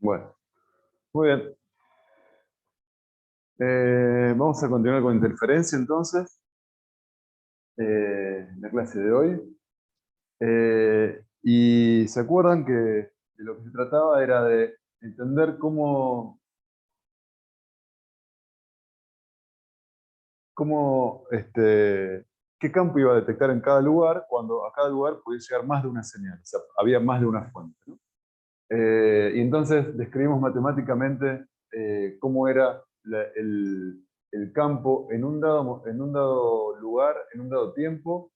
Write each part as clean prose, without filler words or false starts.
Bueno, muy bien. Vamos a continuar con interferencia entonces, la clase de hoy. Y se acuerdan que de lo que se trataba era de entender qué campo iba a detectar en cada lugar cuando a cada lugar podía llegar más de una señal, o sea, había más de una fuente, ¿no? Y entonces describimos matemáticamente cómo era el campo en un dado lugar, en un dado tiempo,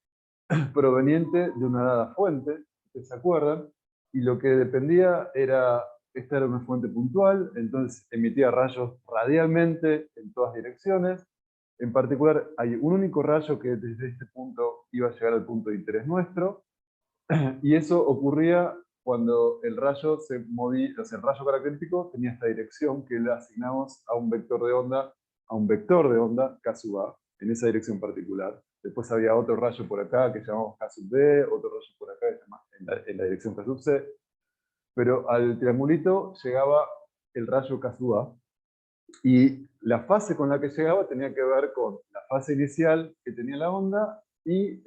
proveniente de una dada fuente, ¿ustedes se acuerdan? Y lo que dependía era, esta era una fuente puntual, entonces emitía rayos radialmente en todas direcciones. En particular, hay un único rayo que desde este punto iba a llegar al punto de interés nuestro, y eso ocurría cuando el rayo se movía, o sea, el rayo característico tenía esta dirección que le asignamos a un vector de onda, K sub A, en esa dirección particular. Después había otro rayo por acá que llamamos K sub B, otro rayo por acá que llamamos en la dirección K sub C, pero al triangulito llegaba el rayo K sub A, y la fase con la que llegaba tenía que ver con la fase inicial que tenía la onda y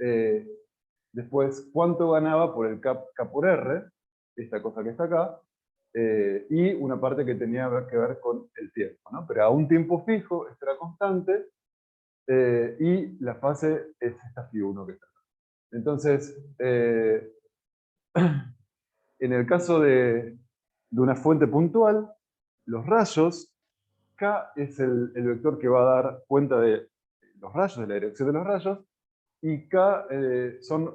después cuánto ganaba por el K por R, esta cosa que está acá, y una parte que tenía que ver con el tiempo, ¿no? Pero a un tiempo fijo, esto era constante, y la fase es esta φ1 que está acá. Entonces, en el caso de una fuente puntual, los rayos, K es el vector que va a dar cuenta de los rayos, de la dirección de los rayos, y K son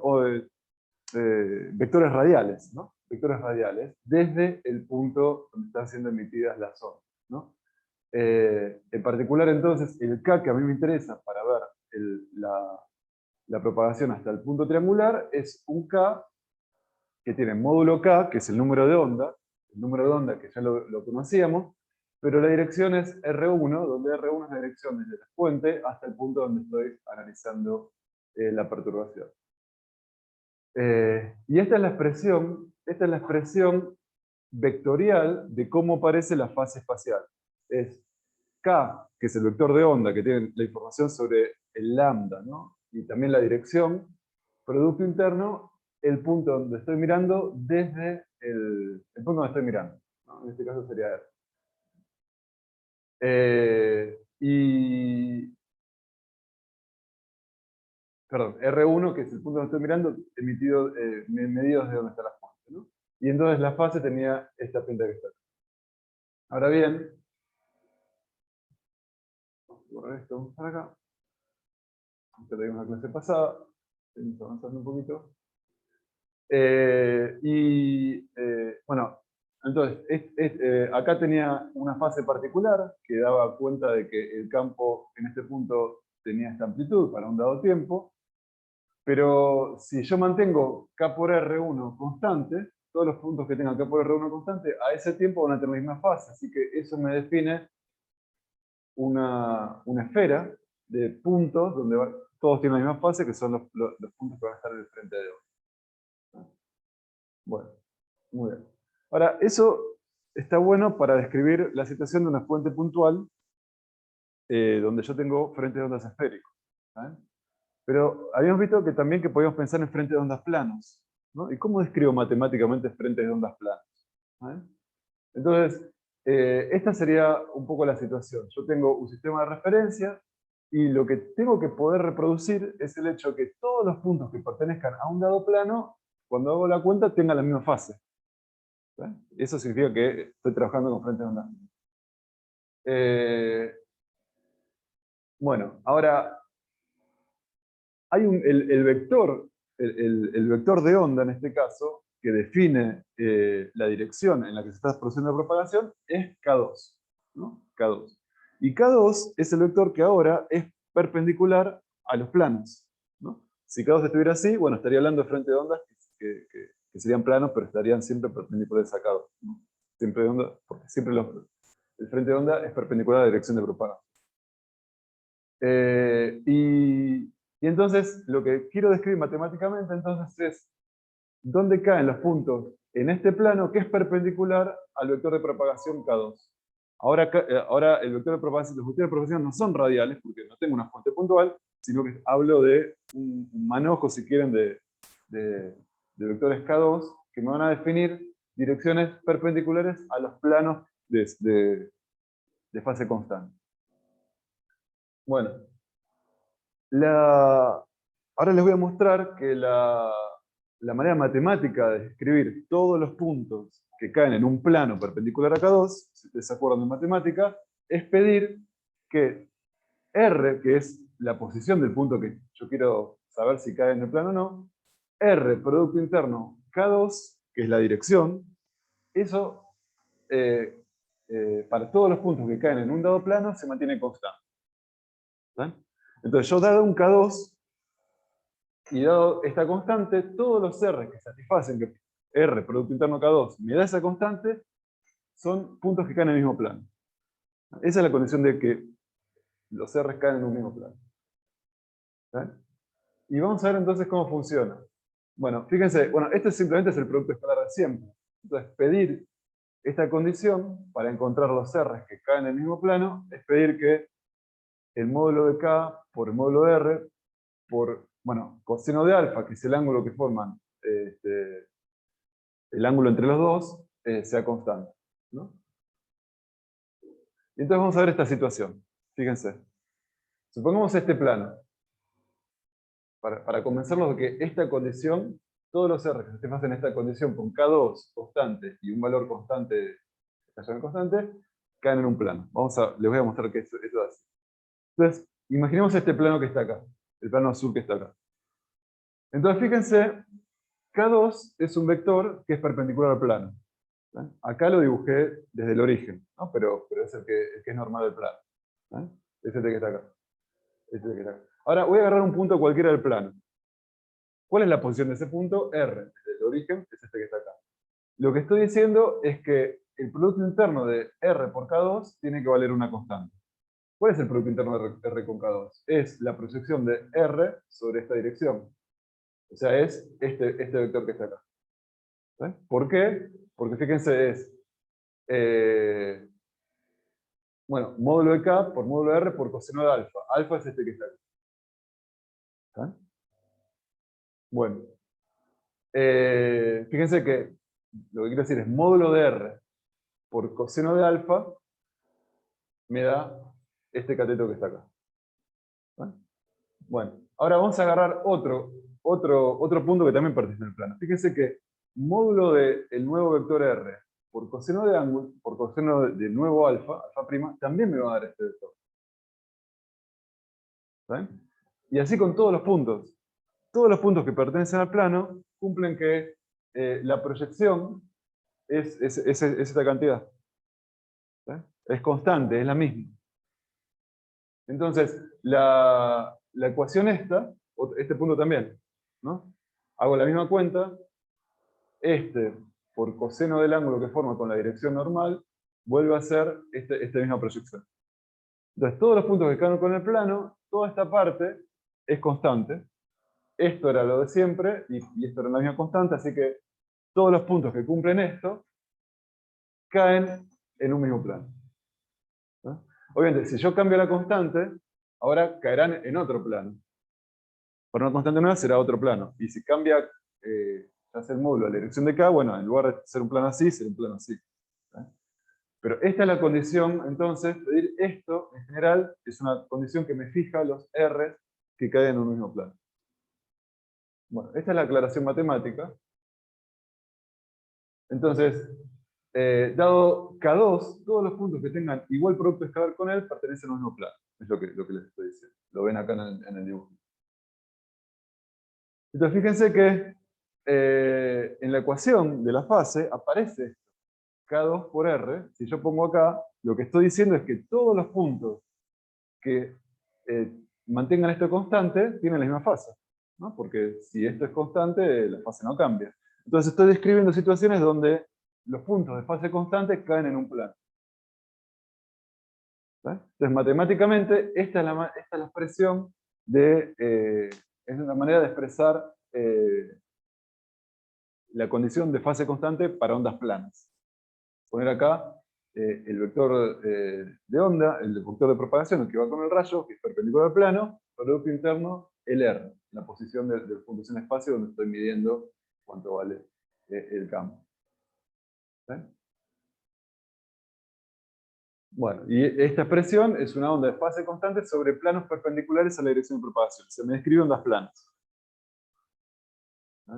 vectores radiales, ¿no? Vectores radiales, desde el punto donde están siendo emitidas las ondas, ¿no? En particular, entonces, el K que a mí me interesa para ver la propagación hasta el punto triangular es un K que tiene módulo K, que es el número de onda que ya lo conocíamos, pero la dirección es R1, donde R1 es la dirección desde la fuente hasta el punto donde estoy analizando la perturbación. Y esta es la expresión vectorial de cómo aparece la fase espacial. Es K, que es el vector de onda, que tiene la información sobre el lambda, ¿no? Y también la dirección, producto interno, el punto donde estoy mirando desde el punto donde estoy mirando, ¿no? En este caso sería R. Perdón, R1, que es el punto donde estoy mirando, medido desde donde está la fuente, ¿no? Y entonces la fase tenía esta pinta que está acá. Ahora bien, vamos a borrar esto para acá. Esto lo vimos en la clase pasada. Seguimos avanzando un poquito. Bueno, entonces, acá tenía una fase particular que daba cuenta de que el campo en este punto tenía esta amplitud para un dado tiempo. Pero si yo mantengo K por R1 constante, todos los puntos que tengan K por R1 constante, a ese tiempo van a tener la misma fase. Así que eso me define una esfera de puntos donde todos tienen la misma fase, que son los puntos que van a estar en el frente de otro. Bueno, muy bien. Ahora, eso está bueno para describir la situación de una fuente puntual donde yo tengo frentes de ondas esféricos. ¿Saben? Pero habíamos visto que también que podíamos pensar en frentes de ondas planos, ¿no? ¿Y cómo describo matemáticamente frentes de ondas planos? ¿Saben? Entonces, esta sería un poco la situación. Yo tengo un sistema de referencia y lo que tengo que poder reproducir es el hecho de que todos los puntos que pertenezcan a un dado plano, cuando hago la cuenta, tengan la misma fase. ¿Sí? Eso significa que estoy trabajando con frentes de ondas. Bueno, ahora, hay el vector de onda en este caso, que define la dirección en la que se está produciendo la propagación, es K2, ¿no? K2. Y K2 es el vector que ahora es perpendicular a los planos, ¿no? Si K2 estuviera así, bueno, estaría hablando de frente de ondas que serían planos, pero estarían siempre perpendiculares a K2, ¿no? Siempre de onda, porque siempre el frente de onda es perpendicular a la dirección de propagación. Y entonces, lo que quiero describir matemáticamente entonces es dónde caen los puntos en este plano que es perpendicular al vector de propagación K2. Ahora el vector de propagación, los vectores de propagación no son radiales, porque no tengo una fuente puntual, sino que hablo de un manojo, si quieren, de vectores K2, que me van a definir direcciones perpendiculares a los planos de fase constante. Bueno, ahora les voy a mostrar que la manera matemática de escribir todos los puntos que caen en un plano perpendicular a K2, si ustedes se acuerdan de matemática, es pedir que R, que es la posición del punto que yo quiero saber si cae en el plano o no, R, producto interno K2, que es la dirección, eso para todos los puntos que caen en un dado plano se mantiene constante. ¿Ven? Entonces yo dado un K2, y dado esta constante, todos los R que satisfacen que R, producto interno K2, me da esa constante, son puntos que caen en el mismo plano. Esa es la condición de que los R caen en un mismo plano. ¿Ven? Y vamos a ver entonces cómo funciona. Bueno, fíjense, este simplemente es el producto escalar de siempre. Entonces, pedir esta condición para encontrar los R que caen en el mismo plano es pedir que el módulo de K por el módulo de R por, coseno de alfa, que es el ángulo que forman el ángulo entre los dos, sea constante, ¿no? Y entonces vamos a ver esta situación. Fíjense. Supongamos este plano. Para convencerlos de que esta condición, todos los R que se satisfacen esta condición con K2 constante y un valor constante, constante, caen en un plano. Les voy a mostrar que eso es así. Entonces, imaginemos este plano que está acá, el plano azul que está acá. Entonces, fíjense, K2 es un vector que es perpendicular al plano. ¿Sí? Acá lo dibujé desde el origen, ¿no? pero es el que es normal del plano. ¿Sí? Es este que está acá. Ahora voy a agarrar un punto cualquiera del plano. ¿Cuál es la posición de ese punto? R. Desde el origen es este que está acá. Lo que estoy diciendo es que el producto interno de R por K2 tiene que valer una constante. ¿Cuál es el producto interno de R con K2? Es la proyección de R sobre esta dirección. O sea, es este vector que está acá. ¿Sí? ¿Por qué? Porque fíjense, es módulo de K por módulo de R por coseno de alfa. Alfa es este que está acá. ¿Sí? Bueno, fíjense que lo que quiero decir es módulo de R por coseno de alfa me da este cateto que está acá. ¿Sí? Bueno, ahora vamos a agarrar otro punto que también participa en el plano. Fíjense que módulo del nuevo vector R por coseno de ángulo, por coseno del nuevo alfa, alfa prima, también me va a dar este vector. ¿Sí? Y así con todos los puntos. Todos los puntos que pertenecen al plano cumplen que la proyección es esta cantidad. ¿Sí? Es constante, es la misma. Entonces, la ecuación este punto también, ¿no? Hago la misma cuenta, por coseno del ángulo que forma con la dirección normal, vuelve a ser esta misma proyección. Entonces, todos los puntos que caen con el plano, toda esta parte es constante. Esto era lo de siempre, y esto era la misma constante, así que todos los puntos que cumplen esto, caen en un mismo plano. ¿No? Obviamente, si yo cambio la constante, ahora caerán en otro plano. Para una constante nueva será otro plano. Y si cambia, ya sea el módulo a la dirección de K, bueno, en lugar de ser un plano así, será un plano así. ¿Sí? Pero esta es la condición, entonces, pedir esto, en general, es una condición que me fija los R que caen en un mismo plano. Bueno, esta es la aclaración matemática. Entonces, dado K2, todos los puntos que tengan igual producto escalar con él pertenecen al mismo plano. Es lo que les estoy diciendo. Lo ven acá en el dibujo. Entonces, fíjense que en la ecuación de la fase aparece esto. K2 por R. Si yo pongo acá, lo que estoy diciendo es que todos los puntos que mantengan esto constante tienen la misma fase, ¿no? Porque si esto es constante, la fase no cambia. Entonces estoy describiendo situaciones donde los puntos de fase constante caen en un plano. ¿Sí? Entonces matemáticamente esta es la expresión es una manera de expresar la condición de fase constante para ondas planas. Poner acá el vector de onda, el vector de propagación, el que va con el rayo, que es perpendicular al plano, producto interno, el R, la posición del punto en espacio donde estoy midiendo cuánto vale el campo. ¿Sí? Bueno, y esta expresión es una onda de fase constante sobre planos perpendiculares a la dirección de propagación. Se me describe ondas planas. ¿Sí?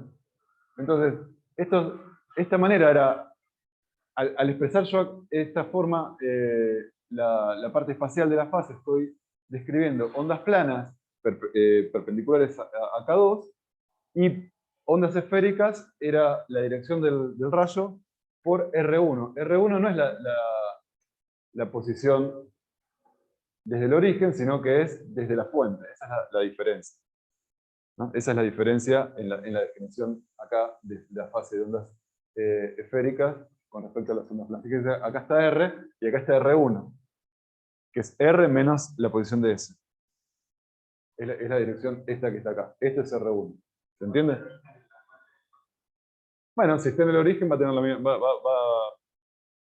Entonces, esta manera era, al expresar yo esta forma, la parte espacial de la fase, estoy describiendo ondas planas perpendiculares a K2, y ondas esféricas era la dirección del rayo por R1. R1 no es la posición desde el origen, sino que es desde la fuente. Esa es la diferencia, ¿no? Esa es la diferencia en la definición acá de la fase de ondas esféricas con respecto a las ondas planas. Fíjense, acá está R y acá está R1, que es R menos la posición de S. Es la dirección esta que está acá. Esto es R1. ¿Se entiende? Bueno, si está en el origen va a tener la misma.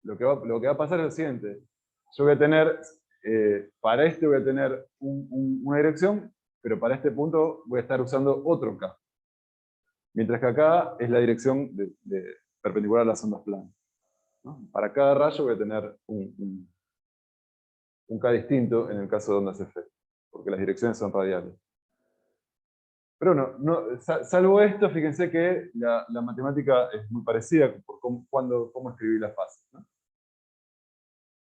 Lo que va a pasar es lo siguiente. Yo voy a tener, para este voy a tener una dirección, pero para este punto voy a estar usando otro K. Mientras que acá es la dirección perpendicular a las ondas planas, ¿no? Para cada rayo voy a tener un K distinto en el caso de ondas esféricas, porque las direcciones son radiales. Pero no, salvo esto, fíjense que la matemática es muy parecida por cómo escribir la fase, ¿no?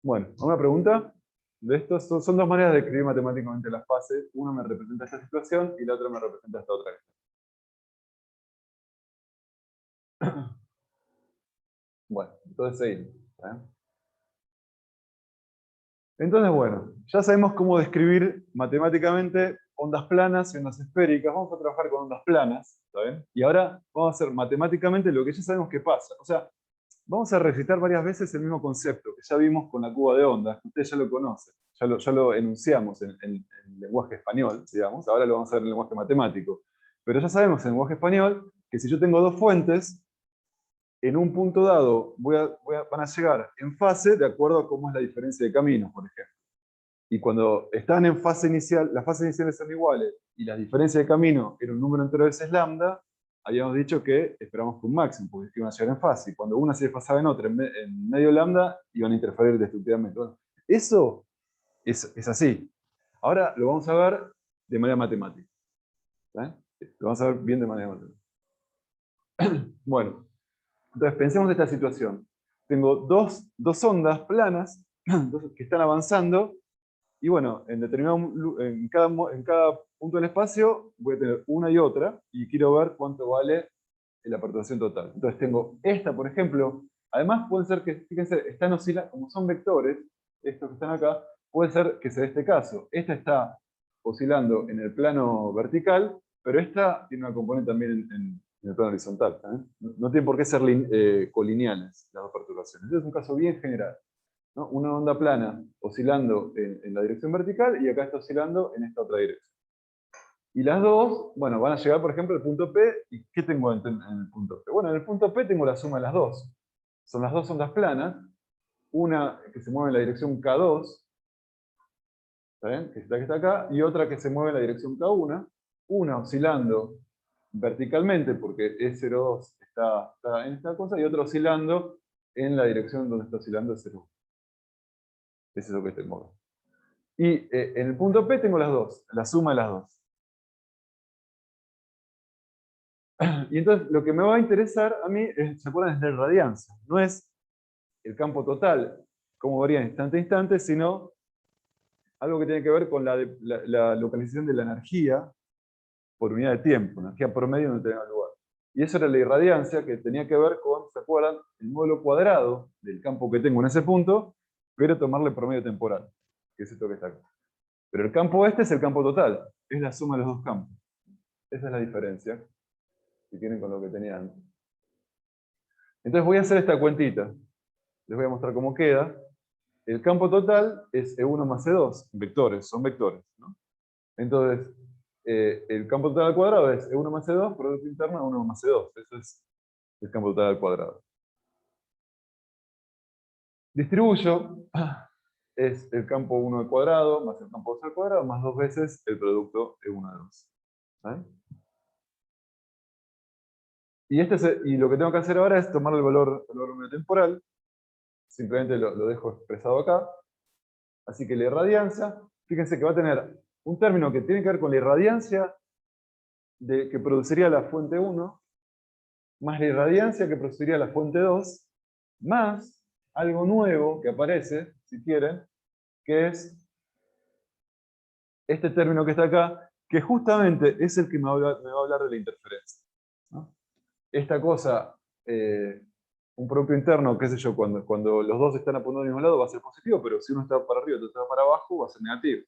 Bueno, una pregunta de esto. Son dos maneras de escribir matemáticamente las fases. Una me representa esta situación y la otra me representa esta otra. Bueno, entonces seguimos. Entonces, bueno, ya sabemos cómo describir matemáticamente ondas planas y ondas esféricas. Vamos a trabajar con ondas planas, ¿está bien? Y ahora vamos a hacer matemáticamente lo que ya sabemos que pasa. O sea, vamos a recitar varias veces el mismo concepto que ya vimos con la cuba de ondas, que ustedes ya lo conocen. Ya lo enunciamos en lenguaje español, digamos. Ahora lo vamos a ver en lenguaje matemático. Pero ya sabemos en lenguaje español que si yo tengo dos fuentes, en un punto dado van a llegar en fase de acuerdo a cómo es la diferencia de caminos, por ejemplo. Y cuando están en fase inicial, las fases iniciales son iguales y la diferencia de camino era un número entero de veces lambda, habíamos dicho que esperamos que un máximo, porque iban a llegar en fase. Y cuando una se desfasaba en otra, en medio lambda, iban a interferir destructivamente. Bueno, eso es así. Ahora lo vamos a ver de manera matemática. ¿Eh? Lo vamos a ver bien de manera matemática. Bueno, entonces pensemos en esta situación. Tengo dos ondas planas que están avanzando. Y bueno, en cada punto del espacio voy a tener una y otra, y quiero ver cuánto vale la perturbación total. Entonces tengo esta, por ejemplo. Además pueden ser que, fíjense, están oscilando, como son vectores, estos que están acá, puede ser que se dé este caso. Esta está oscilando en el plano vertical, pero esta tiene una componente también en el plano horizontal. ¿Eh? No tienen por qué ser colineales las dos perturbaciones. Este es un caso bien general, ¿no? Una onda plana oscilando en la dirección vertical y acá está oscilando en esta otra dirección. Y las dos, bueno, van a llegar, por ejemplo, al punto P. ¿Y qué tengo en el punto P? Bueno, en el punto P tengo la suma de las dos. Son las dos ondas planas, una que se mueve en la dirección K2, ¿está bien? Que está acá, y otra que se mueve en la dirección K1, una oscilando verticalmente, porque E02 está en esta cosa, y otra oscilando en la dirección donde está oscilando E01. Eso es lo que tengo acá. Y en el punto P tengo las dos, la suma de las dos. Y entonces lo que me va a interesar a mí es, ¿se acuerdan? Es la radiancia. No es el campo total, cómo varía instante a instante, sino algo que tiene que ver con la localización de la energía por unidad de tiempo, energía promedio en determinado lugar. Y eso era la irradiancia, que tenía que ver con, ¿se acuerdan? El módulo cuadrado del campo que tengo en ese punto, pero tomarle promedio temporal, que es esto que está acá. Pero el campo este es el campo total, es la suma de los dos campos. Esa es la diferencia, si quieren, con lo que tenía antes. Entonces voy a hacer esta cuentita. Les voy a mostrar cómo queda. El campo total es E1 más E2, vectores, son vectores, ¿no? Entonces, el campo total al cuadrado es E1 más E2, producto interno E1 más E2. Eso es el campo total al cuadrado. Distribuyo, es el campo 1 al cuadrado más el campo 2 al cuadrado más 2 veces el producto de 1 a 2. ¿Vale? Y lo que tengo que hacer ahora es tomar el valor medio temporal. Simplemente lo dejo expresado acá. Así que la irradiancia, fíjense que va a tener un término que tiene que ver con la irradiancia que produciría la fuente 1, más la irradiancia que produciría la fuente 2, más algo nuevo que aparece, si quieren, que es este término que está acá, que justamente es el que me va a hablar de la interferencia, ¿no? Esta cosa, un producto interno, qué sé yo, cuando los dos están apuntando al mismo lado va a ser positivo, pero si uno está para arriba y otro está para abajo va a ser negativo,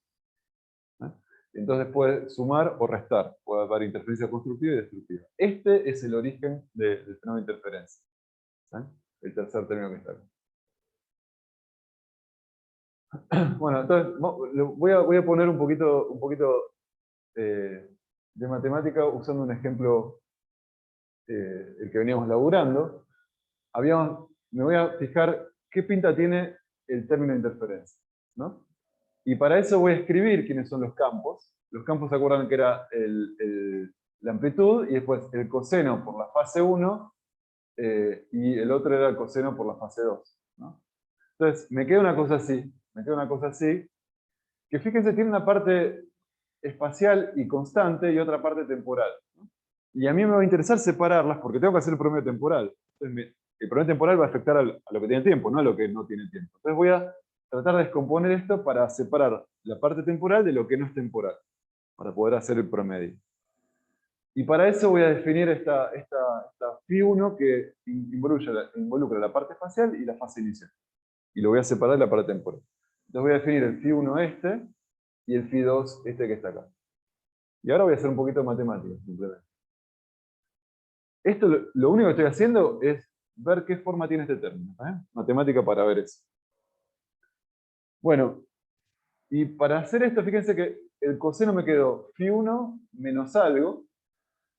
¿no? Entonces puede sumar o restar, puede haber interferencia constructiva y destructiva. Este es el origen del fenómeno de interferencia, ¿sí? El tercer término que está acá. Bueno, entonces voy a poner un poquito de matemática usando un ejemplo, el que veníamos laburando. Me voy a fijar qué pinta tiene el término de interferencia, ¿no? Y para eso voy a escribir quiénes son los campos. Los campos se acuerdan que era la amplitud y después el coseno por la fase 1 y el otro era el coseno por la fase 2, ¿no? Entonces, me queda una cosa así, que fíjense, tiene una parte espacial y constante y otra parte temporal, ¿no? Y a mí me va a interesar separarlas porque tengo que hacer el promedio temporal. Entonces, el promedio temporal va a afectar a lo que tiene tiempo, no a lo que no tiene tiempo. Entonces voy a tratar de descomponer esto para separar la parte temporal de lo que no es temporal, para poder hacer el promedio. Y para eso voy a definir esta phi1 que involucra la parte espacial y la fase inicial. Y lo voy a separar de la parte temporal. Entonces voy a definir el phi1 este y el phi2 este que está acá. Y ahora voy a hacer un poquito de matemáticas, simplemente. Esto lo único que estoy haciendo es ver qué forma tiene este término, ¿eh? Matemática para ver eso. Bueno, y para hacer esto, fíjense que el coseno me quedó phi1 menos algo,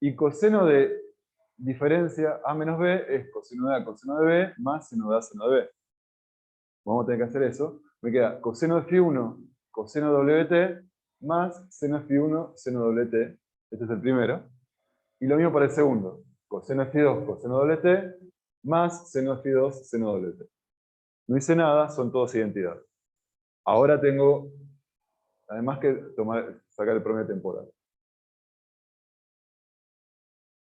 y coseno de diferencia a menos b es coseno de a coseno de b más seno de a seno de b. Vamos a tener que hacer eso. Me queda coseno de phi1 coseno de wt más seno de phi1 seno de wt. Este es el primero. Y lo mismo para el segundo. Coseno de phi2 coseno de wt más seno de phi2 seno de wt. No hice nada, son todas identidades. Ahora tengo, además que sacar el promedio temporal.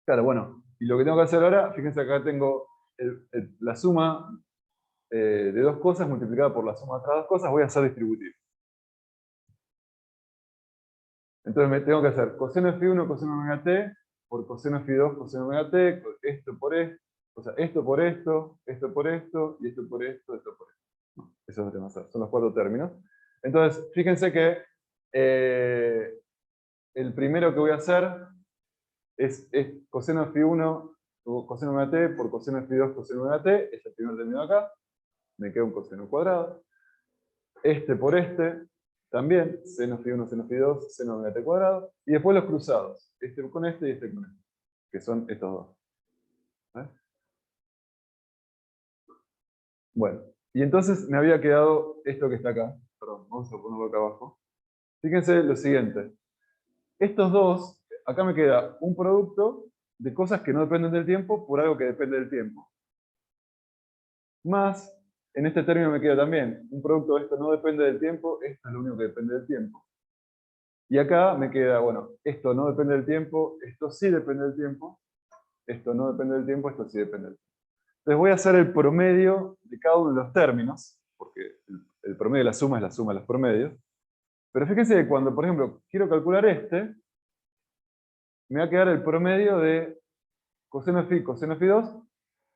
Claro, bueno, y lo que tengo que hacer ahora, fíjense acá tengo la suma de dos cosas multiplicada por la suma de otras dos cosas, voy a hacer distributivo. Entonces me tengo que hacer coseno de phi1 coseno de omega t por coseno de phi2 coseno de omega t, esto por esto, o sea, esto por esto, esto por esto, y esto por esto, esto por esto. Eso es lo que vamos a hacer, son los cuatro términos. Entonces, fíjense que el primero que voy a hacer es coseno de phi1 coseno de omega t por coseno de phi2 coseno de omega t, es el primer término acá, me queda un coseno cuadrado. Este por este, también, seno phi1, seno phi2, seno omega t cuadrado, y después los cruzados, este con este y este con este, que son estos dos. ¿Eh? Bueno, y entonces me había quedado esto que está acá, perdón, vamos a ponerlo acá abajo. Fíjense lo siguiente, estos dos, acá me queda un producto de cosas que no dependen del tiempo por algo que depende del tiempo. Más, en este término me queda también un producto de esto no depende del tiempo, esto es lo único que depende del tiempo. Y acá me queda, bueno, esto no depende del tiempo, esto sí depende del tiempo, esto no depende del tiempo, esto sí depende del tiempo. Entonces voy a hacer el promedio de cada uno de los términos, porque el promedio de la suma es la suma de los promedios. Pero fíjense que cuando, por ejemplo, quiero calcular este, me va a quedar el promedio de coseno de phi, coseno de phi2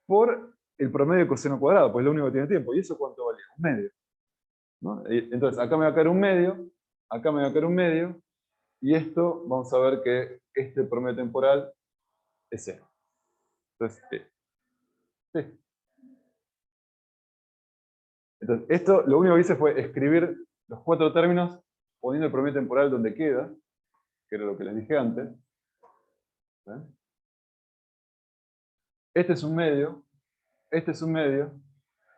por el promedio de coseno cuadrado, pues es lo único que tiene tiempo. ¿Y eso cuánto valía? Un medio, ¿no? Entonces acá me va a caer un medio, acá me va a caer un medio, y esto vamos a ver que este promedio temporal es cero. Entonces, sí. Entonces, esto lo único que hice fue escribir los cuatro términos poniendo el promedio temporal donde queda, que era lo que les dije antes. ¿Sí? este es un medio, este es un medio,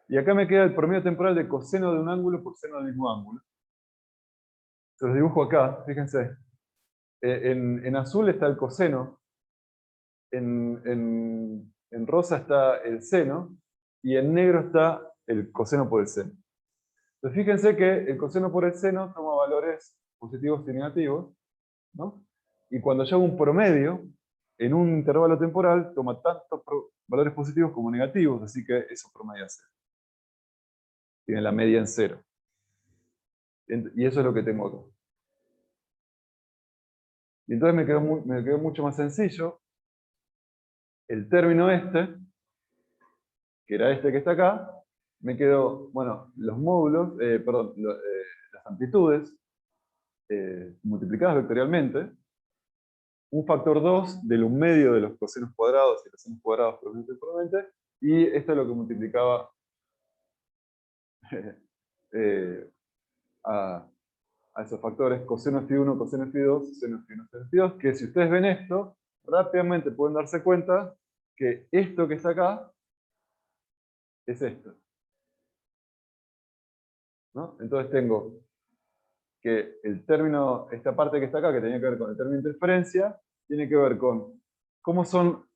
y acá me queda el promedio temporal de coseno de un ángulo por seno del mismo ángulo. Se los dibujo acá, fíjense. En azul está el coseno, en rosa está el seno, y en negro está el coseno por el seno. Entonces fíjense que el coseno por el seno toma valores positivos y negativos, ¿no? Y cuando yo hago un promedio, en un intervalo temporal, toma tantos valores positivos como negativos, así que eso promedia cero. Tiene la media en cero. Y eso es lo que tengo acá. Y entonces me quedó mucho más sencillo el término este, que era este que está acá, me quedó, bueno, los módulos, perdón, las amplitudes multiplicadas vectorialmente, un factor 2 del 1 medio de los cosenos cuadrados y los senos cuadrados temporalmente, y esto es lo que multiplicaba eh, a, a esos factores coseno φ1, coseno φ2, seno φ1, seno φ2, que si ustedes ven esto, rápidamente pueden darse cuenta que esto que está acá es esto, ¿no? Entonces tengo que el término, esta parte que está acá, que tenía que ver con el término de interferencia, tiene que ver con cómo son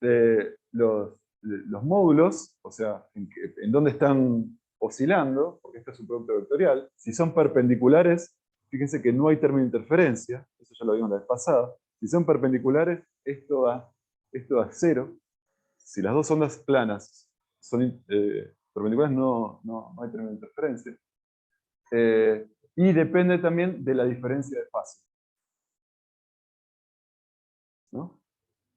los módulos, o sea, en dónde están oscilando, porque esto es un producto vectorial. Si son perpendiculares, fíjense que no hay término de interferencia, eso ya lo vimos la vez pasada. Si son perpendiculares, esto da cero. Si las dos ondas planas son perpendiculares, no hay término de interferencia. Y depende también de la diferencia de fase, ¿no?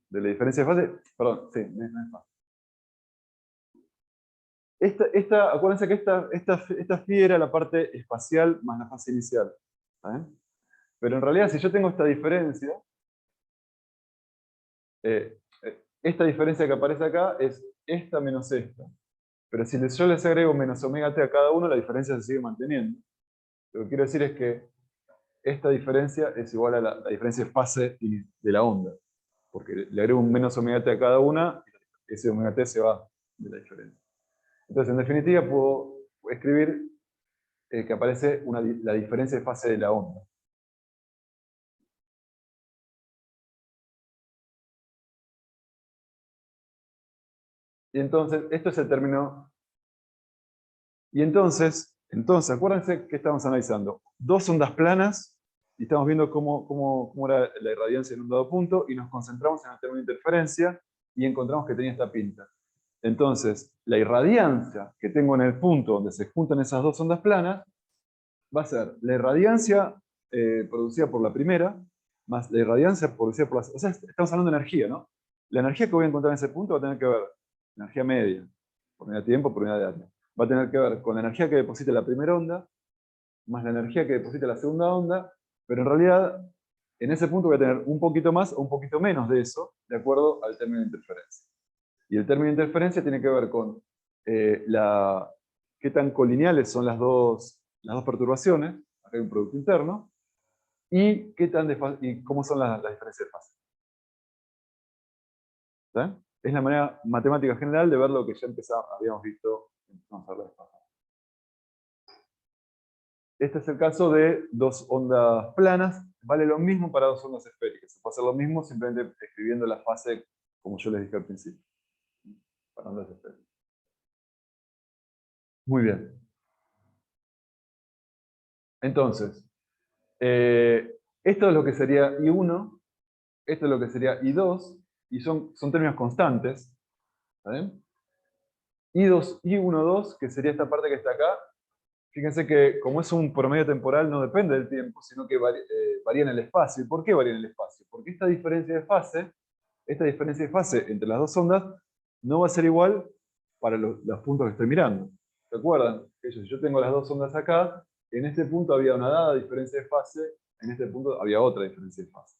De la diferencia de fase, perdón, sí, no es fase. Acuérdense que esta phi era la parte espacial más la fase inicial. ¿Saben? Pero en realidad, si yo tengo esta diferencia, esta diferencia que aparece acá es esta menos esta. Pero si yo les agrego menos omega t a cada uno, la diferencia se sigue manteniendo. Lo que quiero decir es que esta diferencia es igual a la diferencia de fase de la onda. Porque le agrego un menos omega t a cada una, y ese omega t se va de la diferencia. Entonces, en definitiva, puedo escribir que aparece la diferencia de fase de la onda. Y entonces, esto es el término. Y entonces acuérdense que estamos analizando dos ondas planas, y estamos viendo cómo era la irradiancia en un dado punto, y nos concentramos en el término de interferencia, y encontramos que tenía esta pinta. Entonces, la irradiancia que tengo en el punto donde se juntan esas dos ondas planas, va a ser la irradiancia producida por la primera, más la irradiancia producida por la... O sea, estamos hablando de energía, ¿no? La energía que voy a encontrar en ese punto va a tener que ver, energía media, por unidad de tiempo, por unidad de área. Va a tener que ver con la energía que deposita la primera onda, más la energía que deposita la segunda onda, pero en realidad, en ese punto voy a tener un poquito más o un poquito menos de eso, de acuerdo al término de interferencia. Y el término de interferencia tiene que ver con qué tan colineales son las dos perturbaciones, acá hay un producto interno, y, y cómo son las diferencias de fase. ¿Sí? Es la manera matemática general de ver lo que ya habíamos visto. Vamos a ver. Este es el caso de dos ondas planas. Vale lo mismo para dos ondas esféricas. Se puede hacer lo mismo simplemente escribiendo la fase como yo les dije al principio. Para ondas esféricas. Muy bien. Entonces, esto es lo que sería I1, esto es lo que sería I2, y son términos constantes. ¿Saben? I2, I1, 2, que sería esta parte que está acá. Fíjense que como es un promedio temporal, no depende del tiempo, sino que varía en el espacio. ¿Y por qué varía en el espacio? Porque esta diferencia de fase entre las dos ondas no va a ser igual para los puntos que estoy mirando. ¿Recuerdan? Si yo tengo las dos ondas acá, en este punto había una dada diferencia de fase, en este punto había otra diferencia de fase.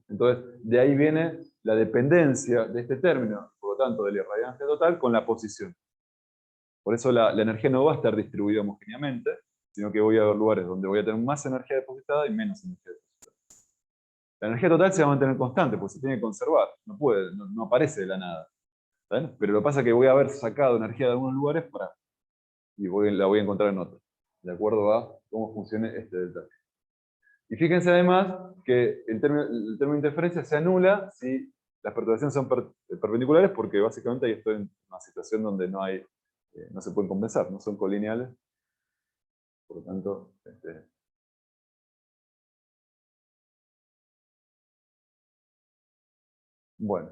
Entonces, de ahí viene la dependencia de este término, por lo tanto, de la irradiancia total con la posición. Por eso la energía no va a estar distribuida homogéneamente, sino que voy a ver lugares donde voy a tener más energía depositada y menos energía depositada. La energía total se va a mantener constante, porque se tiene que conservar, no aparece de la nada. ¿Saben? Pero lo que pasa es que voy a haber sacado energía de algunos lugares y la voy a encontrar en otros, de acuerdo a cómo funcione este delta T. Y fíjense además que el término de interferencia se anula si las perturbaciones son perpendiculares, porque básicamente ahí estoy en una situación donde no se pueden compensar, no son colineales. Por lo tanto, bueno,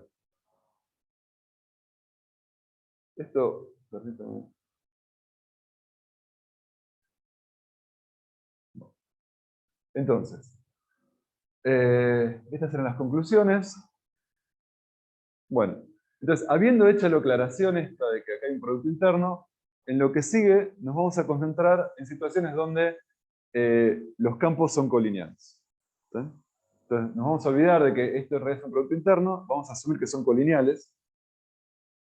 esto, permítame. Entonces, estas eran las conclusiones. Bueno, entonces, habiendo hecho la aclaración esta de que acá hay un producto interno, en lo que sigue nos vamos a concentrar en situaciones donde los campos son colineales. ¿Sí? Entonces, nos vamos a olvidar de que esto es un producto interno, vamos a asumir que son colineales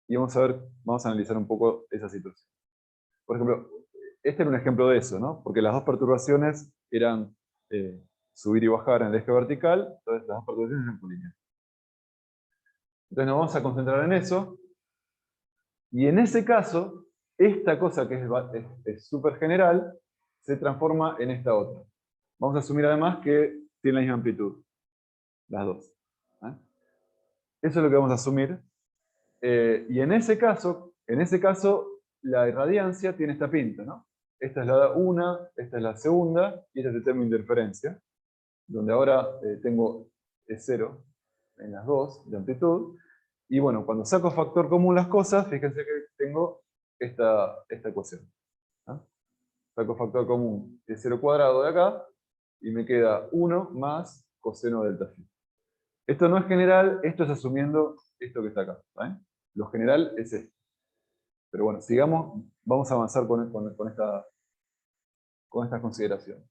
y vamos a analizar un poco esa situación. Por ejemplo, este era un ejemplo de eso, ¿no? Porque las dos perturbaciones eran subir y bajar en el eje vertical, entonces las dos perturbaciones eran colineales. Entonces nos vamos a concentrar en eso, y en ese caso, esta cosa que es súper general, se transforma en esta otra. Vamos a asumir además que tiene la misma amplitud, las dos. ¿Eh? Eso es lo que vamos a asumir. Y en ese caso, la irradiancia tiene esta pinta, ¿no? Esta es la una, esta es la segunda, y este es el término de interferencia, donde ahora tengo E0 en las dos de amplitud. Y bueno, cuando saco factor común las cosas, fíjense que tengo esta ecuación. ¿No? Saco factor común E0 cuadrado de acá, y me queda 1 más coseno delta phi. Esto no es general, esto es asumiendo esto que está acá. ¿Vale? Lo general es esto. Pero bueno, sigamos, vamos a avanzar con estas consideraciones.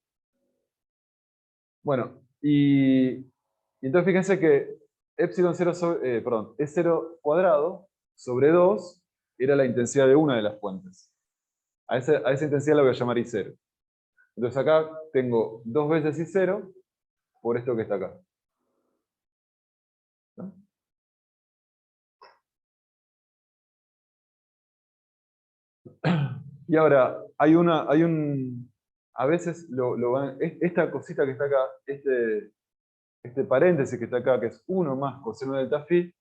Bueno, y entonces fíjense que epsilon 0 perdón, E0 cuadrado sobre 2 era la intensidad de una de las fuentes. A esa intensidad la voy a llamar I0. Entonces acá tengo 2 veces I0 por esto que está acá. ¿No? Y ahora, a veces esta cosita que está acá, este paréntesis que está acá, que es 1 más coseno delta phi,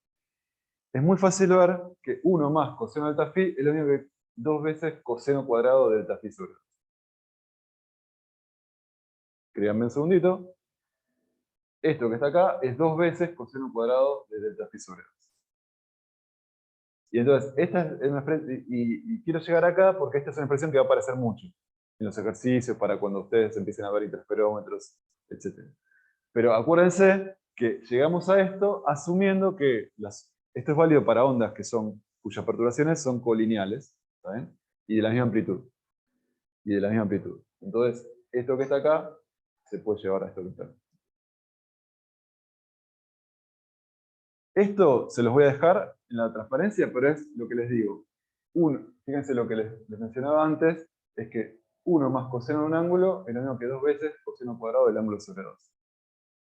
es muy fácil ver que 1 más coseno delta phi es lo mismo que 2 veces coseno cuadrado de delta phi sobre 2. Créanme un segundito. Esto que está acá es 2 veces coseno cuadrado de delta phi sobre 2. Y entonces, esta es una y quiero llegar acá porque esta es una expresión que va a aparecer mucho en los ejercicios, para cuando ustedes empiecen a ver interferómetros, etc. Pero acuérdense que llegamos a esto asumiendo que esto es válido para ondas cuyas perturbaciones son colineales, ¿está bien? Y de la misma amplitud. Y de la misma amplitud. Entonces, esto que está acá se puede llevar a esto que está acá. Esto se los voy a dejar en la transparencia, pero es lo que les digo. Fíjense lo que les mencionaba antes, es que 1 más coseno de un ángulo es lo mismo que 2 veces coseno cuadrado del ángulo sobre 2.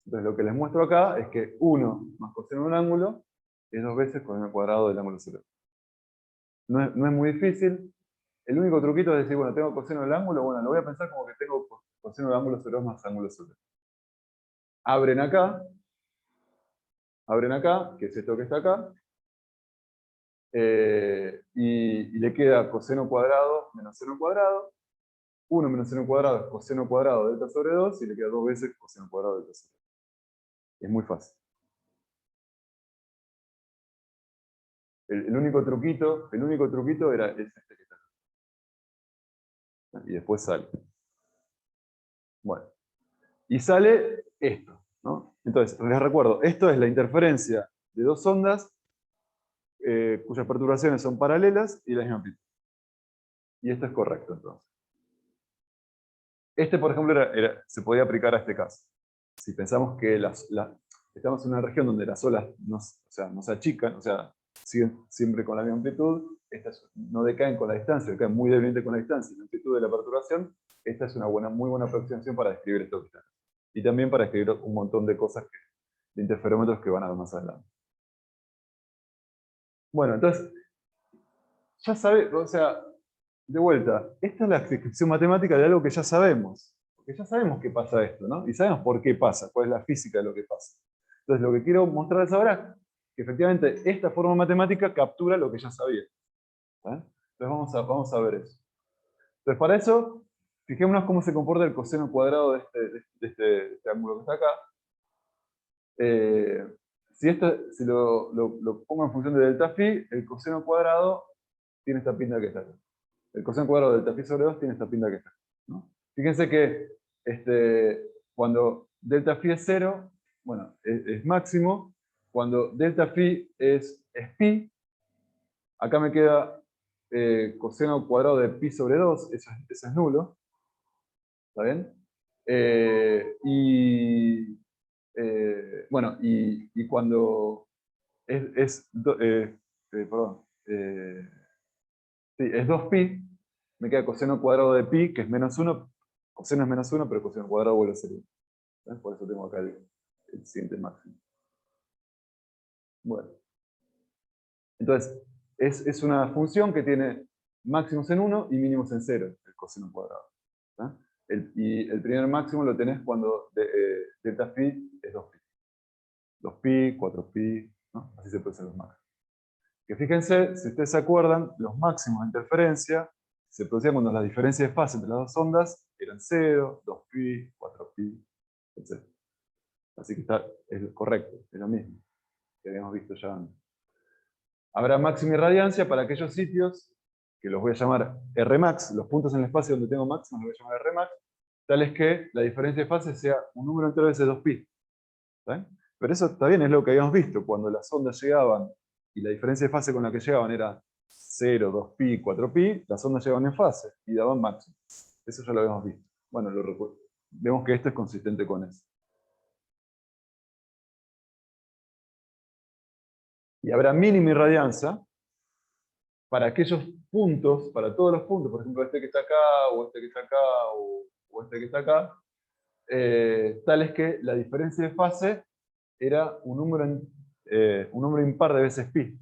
Entonces lo que les muestro acá es que 1 más coseno de un ángulo es 2 veces coseno cuadrado del ángulo sobre 2. No es muy difícil. El único truquito es decir, bueno, tengo coseno del ángulo, bueno, lo voy a pensar como que tengo coseno del ángulo sobre 2 más ángulo sobre 2. Abren acá, que es esto que está acá, y le queda coseno cuadrado menos seno cuadrado. 1 menos seno cuadrado es coseno cuadrado de delta sobre 2, y le queda 2 veces coseno cuadrado de delta sobre 2. Es muy fácil. El único truquito es este que está acá. Y después sale. Bueno. Y sale esto, ¿no? Entonces, les recuerdo, esto es la interferencia de dos ondas cuyas perturbaciones son paralelas y de la misma amplitud. Y esto es correcto, entonces. Este, por ejemplo, se podía aplicar a este caso. Si pensamos que estamos en una región donde las olas no se achican, o sea, siguen siempre con la misma amplitud, estas no decaen con la distancia, decaen muy débilmente con la distancia y la amplitud de la perturbación, esta es una muy buena aproximación para describir esto que está. Y también para escribir un montón de cosas de interferómetros que van a ver más adelante. Bueno, entonces, ya sabe, o sea, de vuelta, esta es la descripción matemática de algo que ya sabemos. Porque ya sabemos que pasa esto, ¿no? Y sabemos por qué pasa, cuál es la física de lo que pasa. Entonces, lo que quiero mostrarles ahora es que efectivamente esta forma matemática captura lo que ya sabía. Entonces vamos a ver eso. Entonces, para eso, fijémonos cómo se comporta el coseno cuadrado de este ángulo que está acá. Si lo pongo en función de delta phi, el coseno cuadrado tiene esta pinta que está acá. El coseno cuadrado de delta phi sobre 2 tiene esta pinta que está acá, ¿no? Fíjense que cuando delta phi es 0, bueno, es máximo. Cuando delta phi es pi, acá me queda coseno cuadrado de pi sobre 2, eso es nulo. ¿Está bien? Bueno, y cuando perdón, sí, es 2pi, me queda coseno cuadrado de pi, que es menos 1. Coseno es menos 1, pero coseno cuadrado vuelve a ser 1. ¿Ves? Por eso tengo acá el siguiente máximo. Bueno, entonces, es una función que tiene máximos en 1 y mínimos en 0, el coseno cuadrado. ¿Tá? Y el primer máximo lo tenés cuando delta phi es 2pi. 2pi, 4pi, ¿no? Así se producen los máximos. Que fíjense, si ustedes se acuerdan, los máximos de interferencia se producían cuando las diferencias de fase entre las dos ondas eran 0, 2pi, 4pi, etc. Así que es correcto, es lo mismo que habíamos visto ya antes. Habrá máxima irradiancia para aquellos sitios, que los voy a llamar Rmax, los puntos en el espacio donde tengo máximos los voy a llamar Rmax, tales que la diferencia de fase sea un número entero veces 2pi. ¿Está? Pero eso está bien, es lo que habíamos visto, cuando las ondas llegaban y la diferencia de fase con la que llegaban era 0, 2pi, 4pi, las ondas llegaban en fase y daban máximo. Eso ya lo habíamos visto. Bueno, lo recuerdo. Vemos que esto es consistente con eso. Y habrá mínima irradianza para aquellos puntos, para todos los puntos, por ejemplo, este que está acá, o este que está acá, o este que está acá, tales que la diferencia de fase era un número impar de veces pi.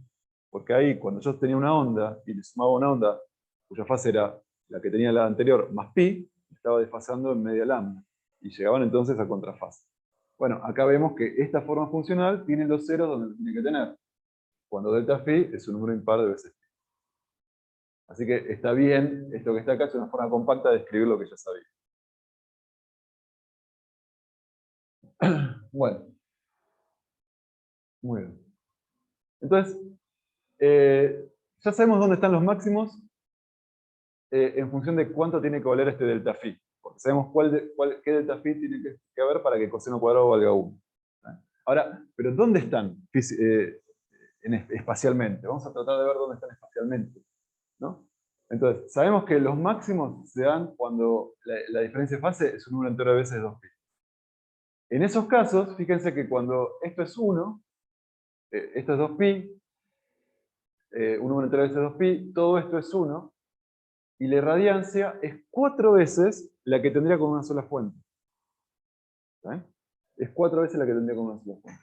Porque ahí, cuando yo tenía una onda y le sumaba una onda cuya fase era la que tenía la anterior más pi, estaba desfasando en media lambda. Y llegaban entonces a contrafase. Bueno, acá vemos que esta forma funcional tiene los ceros donde lo tiene que tener. Cuando delta phi es un número impar de veces pi. Así que está bien, esto que está acá es una forma compacta de escribir lo que ya sabía. Bueno, muy bien. Entonces, ya sabemos dónde están los máximos en función de cuánto tiene que valer este delta phi. Porque sabemos qué delta phi tiene que haber para que coseno cuadrado valga 1. Ahora, ¿pero dónde están espacialmente? Vamos a tratar de ver dónde están espacialmente, ¿no? Entonces, sabemos que los máximos se dan cuando la diferencia de fase es un número entero de veces 2pi. En esos casos, fíjense que cuando esto es 1, esto es 2pi, un número entero de veces 2pi, todo esto es 1, y la irradiancia es 4 veces la que tendría con una sola fuente. ¿Sí? Es 4 veces la que tendría con una sola fuente.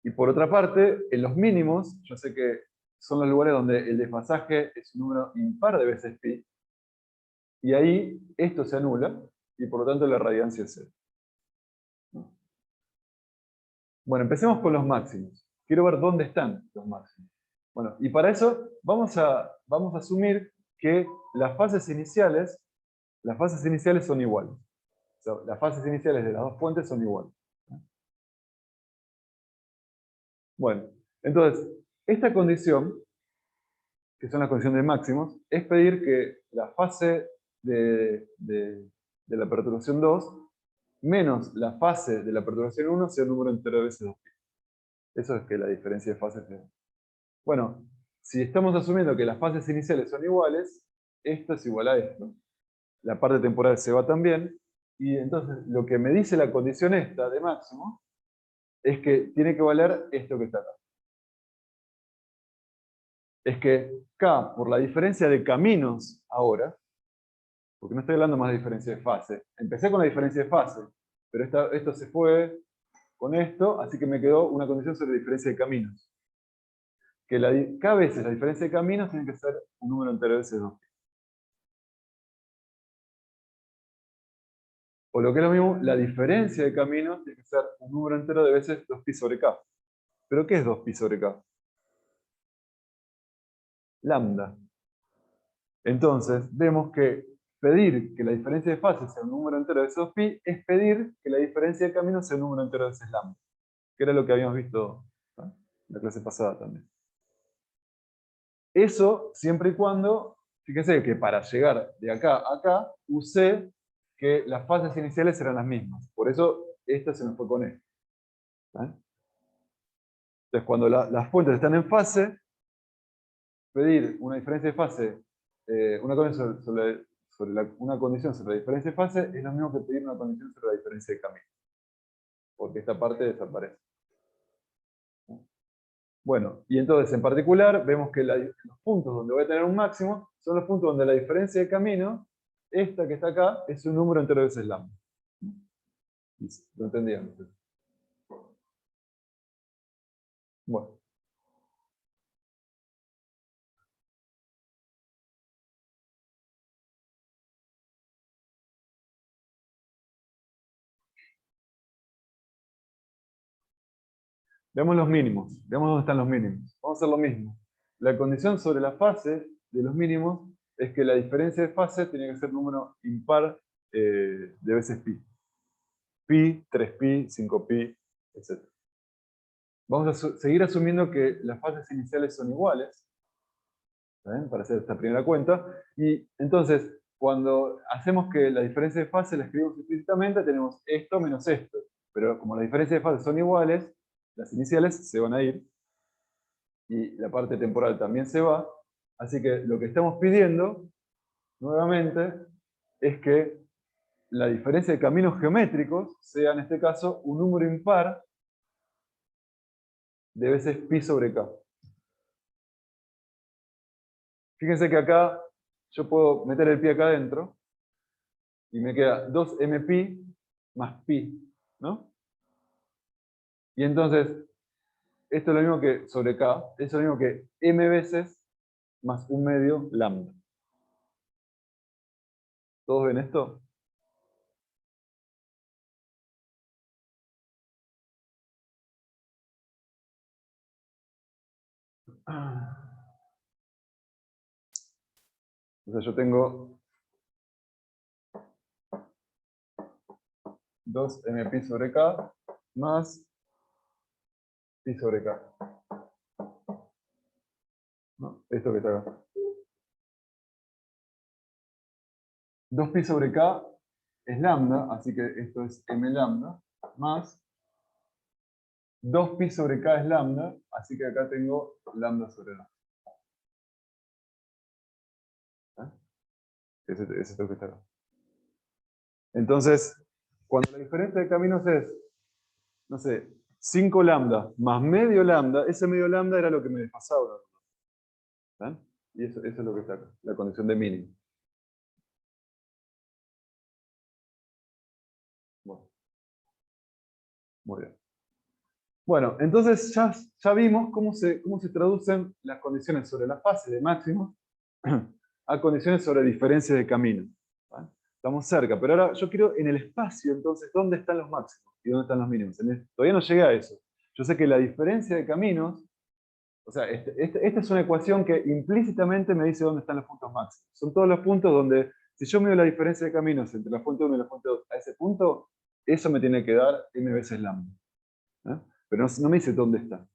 Y por otra parte, en los mínimos, yo sé que son los lugares donde el desfasaje es un número impar de veces pi, y ahí esto se anula, y por lo tanto la irradiancia es 0. ¿No? Bueno, empecemos con los máximos. Quiero ver dónde están los máximos. Bueno, y para eso vamos a asumir que las fases iniciales son iguales. O sea, las fases iniciales de las dos fuentes son iguales. Bueno, entonces, esta condición, que son las condiciones de máximos, es pedir que la fase de la perturbación 2 menos la fase de la perturbación 1 sea un número entero de veces 2pi. Eso es que la diferencia de fases sea. Bueno, si estamos asumiendo que las fases iniciales son iguales, esto es igual a esto. La parte temporal se va también. Y entonces lo que me dice la condición esta de máximo es que tiene que valer esto que está acá. Es que K, por la diferencia de caminos ahora, porque no estoy hablando más de diferencia de fase, empecé con la diferencia de fase, pero esto se fue, con esto, así que me quedó una condición sobre diferencia de caminos. Que cada vez la diferencia de caminos tiene que ser un número entero de veces 2pi. O lo que es lo mismo, la diferencia de caminos tiene que ser un número entero de veces 2pi sobre k. ¿Pero qué es 2pi sobre k? Lambda. Entonces, vemos que pedir que la diferencia de fase sea un número entero de veces 2pi es pedir que la diferencia de caminos sea un número entero de veces lambda. Que era lo que habíamos visto, ¿no?, en la clase pasada también. Eso siempre y cuando, fíjense que para llegar de acá a acá, usé que las fases iniciales eran las mismas. Por eso esta se nos fue con esto. Entonces, cuando las fuentes están en fase, pedir una diferencia de fase, una condición una condición sobre la diferencia de fase es lo mismo que pedir una condición sobre la diferencia de camino. Porque esta parte desaparece. Bueno, y entonces en particular vemos que los puntos donde voy a tener un máximo son los puntos donde la diferencia de camino, esta que está acá, es un número entero de veces lambda. ¿Lo entendían? Bueno. Veamos los mínimos. Veamos dónde están los mínimos. Vamos a hacer lo mismo. La condición sobre la fase de los mínimos es que la diferencia de fase tiene que ser número impar de veces pi. Pi, 3pi, 5pi, etc. Vamos a seguir asumiendo que las fases iniciales son iguales, ¿ven?, para hacer esta primera cuenta. Y entonces, cuando hacemos que la diferencia de fase la escribimos explícitamente, tenemos esto menos esto. Pero como las diferencias de fase son iguales, las iniciales se van a ir y la parte temporal también se va. Así que lo que estamos pidiendo, nuevamente, es que la diferencia de caminos geométricos sea, en este caso, un número impar de veces pi sobre k. Fíjense que acá yo puedo meter el pi acá adentro y me queda 2mpi más pi, ¿no? Y entonces, esto es lo mismo que sobre k, es lo mismo que m veces más un medio lambda. ¿Todos ven esto? Entonces yo tengo 2mpi sobre k más pi sobre k, ¿no? Esto que está acá. 2pi sobre k es lambda, así que esto es m lambda, más 2pi sobre k es lambda, así que acá tengo lambda sobre lambda. Ese es esto que está acá. Entonces, cuando la diferencia de caminos es, no sé, 5 lambda más medio lambda, ese medio lambda era lo que me desfasaba. ¿Ven? Y eso es lo que está acá, la condición de mínimo. Bueno, muy bien. Bueno, entonces ya vimos cómo se traducen las condiciones sobre la fase de máximo a condiciones sobre diferencia de camino. ¿Vale? Estamos cerca, pero ahora yo quiero en el espacio, entonces, ¿dónde están los máximos y dónde están los mínimos? Todavía no llegué a eso. Yo sé que la diferencia de caminos, o sea, esta es una ecuación que implícitamente me dice dónde están los puntos máximos. Son todos los puntos donde, si yo mido la diferencia de caminos entre la fuente 1 y la fuente 2 a ese punto, eso me tiene que dar m veces lambda. ¿Eh? Pero no me dice dónde está.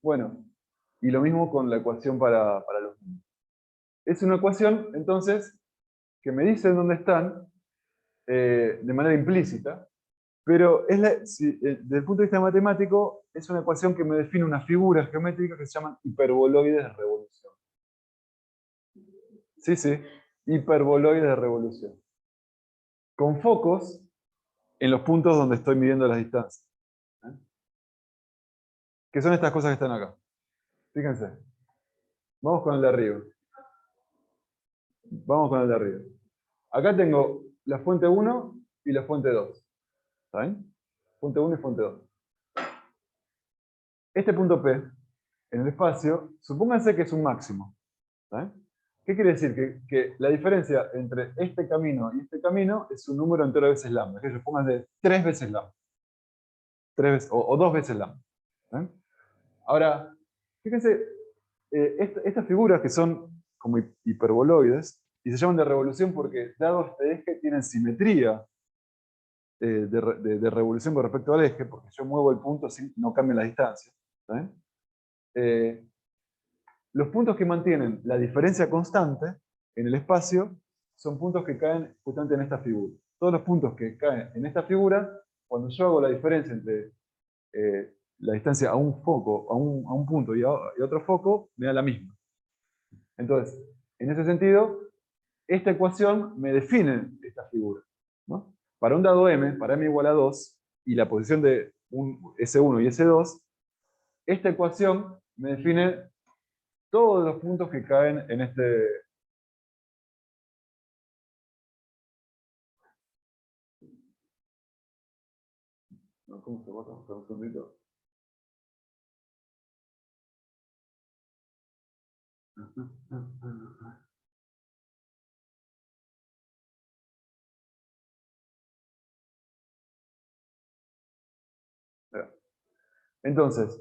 Bueno, y lo mismo con la ecuación para los números. Es una ecuación, entonces, que me dice dónde están de manera implícita, pero desde el punto de vista matemático, es una ecuación que me define una figura geométrica que se llaman hiperboloides de revolución. Sí, sí, hiperboloides de revolución. Con focos en los puntos donde estoy midiendo las distancias. ¿Eh? ¿Qué son estas cosas que están acá? Fíjense. Vamos con el de arriba. Vamos con el de arriba. Acá tengo la fuente 1 y la fuente 2. ¿Está bien? Fuente 1 y fuente 2. Este punto P, en el espacio, supónganse que es un máximo. ¿Sabes? ¿Qué quiere decir? Que la diferencia entre este camino y este camino es un número entero de veces lambda. Que se pongan de 3 veces lambda. 2 veces lambda. ¿Eh? Ahora, fíjense, estas figuras que son como hiperboloides, y se llaman de revolución porque, dado este eje, tienen simetría de revolución con respecto al eje, porque yo muevo el punto así no cambia la distancia. ¿Eh? Los puntos que mantienen la diferencia constante en el espacio son puntos que caen justamente en esta figura. Todos los puntos que caen en esta figura, cuando yo hago la diferencia entre la distancia a un foco, a un punto y otro foco, me da la misma. Entonces, en ese sentido, esta ecuación me define esta figura, ¿no? Para un dado m, para m igual a 2, y la posición de un S1 y S2, esta ecuación me define todos los puntos que caen en este... No, ¿cómo se bota? Un segundito. Entonces,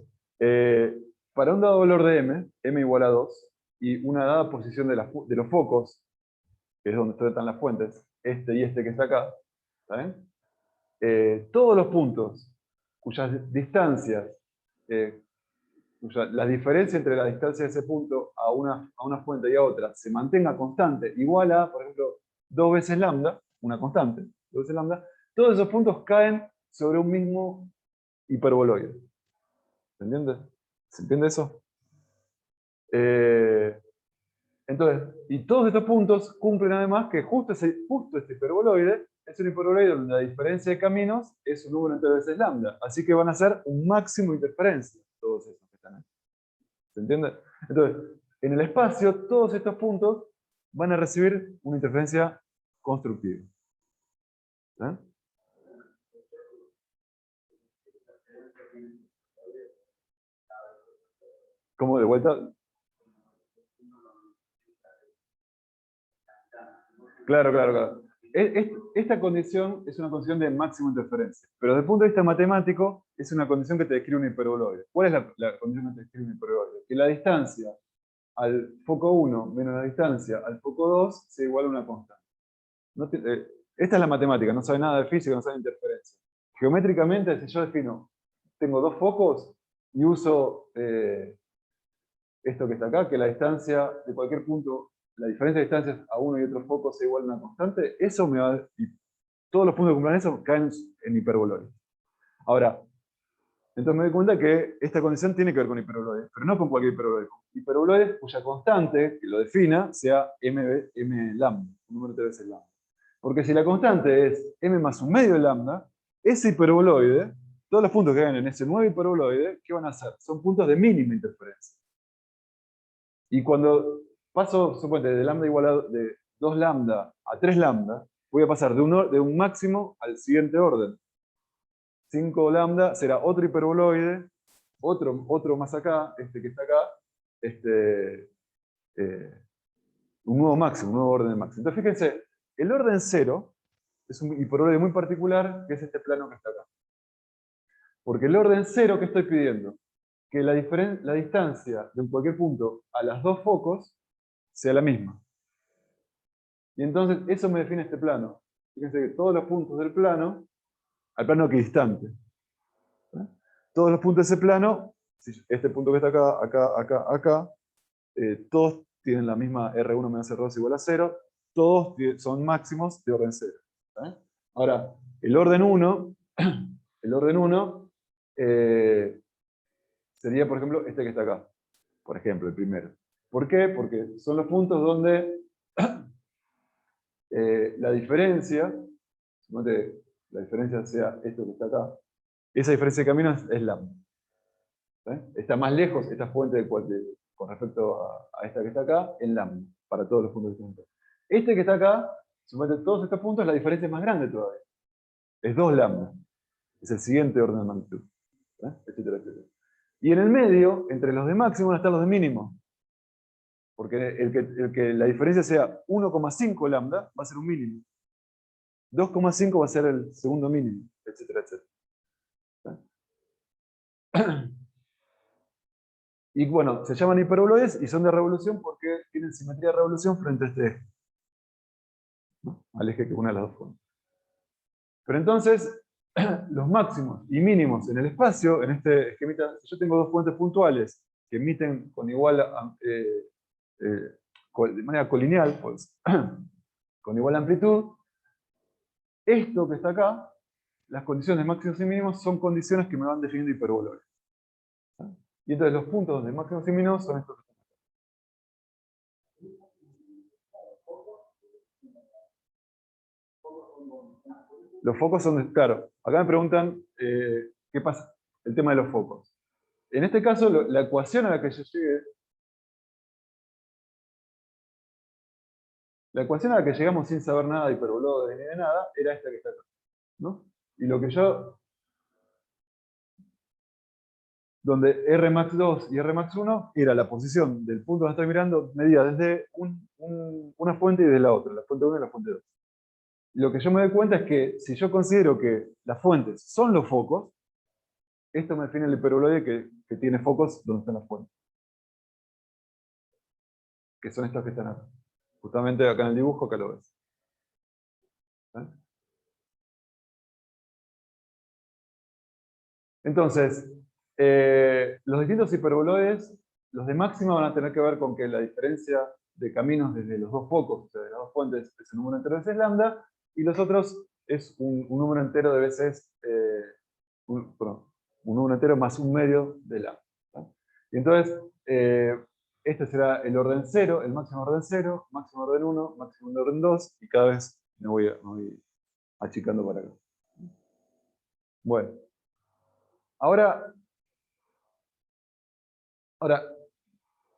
para un dado valor de m igual a 2, y una dada posición de los focos, que es donde están las fuentes, este y este que está acá, ¿está bien? Todos los puntos cuyas distancias, la diferencia entre la distancia de ese punto a una fuente y a otra se mantenga constante, igual a, por ejemplo, 2 veces lambda, una constante, 2 veces lambda, todos esos puntos caen sobre un mismo hiperboloide. ¿Se entiende? ¿Se entiende eso? Eh, entonces, y todos estos puntos cumplen además que justo este hiperboloide es un hiperboloide donde la diferencia de caminos es un número entre veces lambda. Así que van a ser un máximo de interferencia, todos esos que están ahí. ¿Se entiende? Entonces, en el espacio, todos estos puntos van a recibir una interferencia constructiva. ¿Sí? ¿Cómo de vuelta? Claro, claro, claro. Esta condición es una condición de máxima interferencia, pero desde el punto de vista matemático es una condición que te describe un hiperboloide. ¿Cuál es la condición que te describe un hiperboloide? Que la distancia al foco 1 menos la distancia al foco 2 sea igual a una constante. Esta es la matemática, no sabe nada de física, no sabe de interferencia. Geométricamente, si yo defino, tengo dos focos y uso esto que está acá, que la distancia de cualquier punto, la diferencia de distancias a uno y otro foco sea igual a una constante, eso me va a... Y todos los puntos que cumplan eso caen en hiperboloides. Ahora, entonces me doy cuenta que esta condición tiene que ver con hiperboloides, pero no con cualquier hiperboloide. Hiperboloides cuya constante, que lo defina, sea m lambda, un número de veces lambda. Porque si la constante es m más un medio de lambda, ese hiperboloide, todos los puntos que hagan en ese nuevo hiperboloide, ¿qué van a hacer? Son puntos de mínima interferencia. Y cuando paso, suponte, de lambda igual de 2 lambda a 3 lambda, voy a pasar de un máximo al siguiente orden. 5 lambda será otro hiperboloide, otro más acá, este que está acá, este, eh, un nuevo máximo, un nuevo orden de máximo. Entonces fíjense, el orden 0 es un hiperboloide muy particular, que es este plano que está acá. Porque el orden 0 que estoy pidiendo, que la distancia de cualquier punto a las dos focos sea la misma. Y entonces eso me define este plano. Fíjense que todos los puntos del plano, al plano equidistante, ¿eh? Todos los puntos de ese plano, este punto que está acá, acá, todos tienen la misma R1 menos R2 igual a 0, todos son máximos de orden 0. ¿Eh? Ahora, el orden 1, el orden 1 sería, por ejemplo, este que está acá. Por ejemplo, el primero. ¿Por qué? Porque son los puntos donde la diferencia, la diferencia sea esto que está acá, esa diferencia de caminos es lambda. Está más lejos esta fuente con respecto a esta que está acá, en lambda, para todos los puntos que están acá. Este que está acá, suponete todos estos puntos, la diferencia es más grande todavía. Es 2 lambda. Es el siguiente orden de magnitud. Etcétera, etcétera. Y en el medio, entre los de máximo, van a estar los de mínimo. Porque la diferencia sea 1,5 lambda, va a ser un mínimo. 2,5 va a ser el segundo mínimo, etcétera, etcétera. Y bueno, se llaman hiperboloides y son de revolución porque tienen simetría de revolución frente a este eje, ¿no? Al eje que une a las dos fuentes. Pero entonces, los máximos y mínimos en el espacio, en este esquemita, si yo tengo dos fuentes puntuales que emiten con igual, de manera colineal, pues, con igual amplitud, esto que está acá, las condiciones máximos y mínimos son condiciones que me van definiendo hiperboloides. Y entonces los puntos de máximos y mínimos son estos. Los focos son, claro, acá me preguntan qué pasa, el tema de los focos. En este caso, la ecuación a la que yo llegué, la ecuación a la que llegamos sin saber nada de hiperboloides ni de nada, era esta que está acá, ¿no? Y lo que yo, donde Rmax2 y Rmax1 era la posición del punto que estoy mirando, medida desde una fuente y de la otra, la fuente 1 y la fuente 2. Lo que yo me doy cuenta es que si yo considero que las fuentes son los focos, esto me define el hiperboloide que tiene focos donde están las fuentes. Que son estos que están acá. Justamente acá en el dibujo, acá lo ves. ¿Eh? Entonces, los distintos hiperboloides, los de máxima van a tener que ver con que la diferencia de caminos desde los dos focos, o sea, de las dos fuentes, es un número entero de veces lambda, y los otros es un número entero de veces, perdón, un número entero más un medio de lambda. ¿No? Y entonces, este será el orden 0, el máximo orden 0, máximo orden 1, máximo orden 2, y cada vez me voy achicando para acá. Bueno, ahora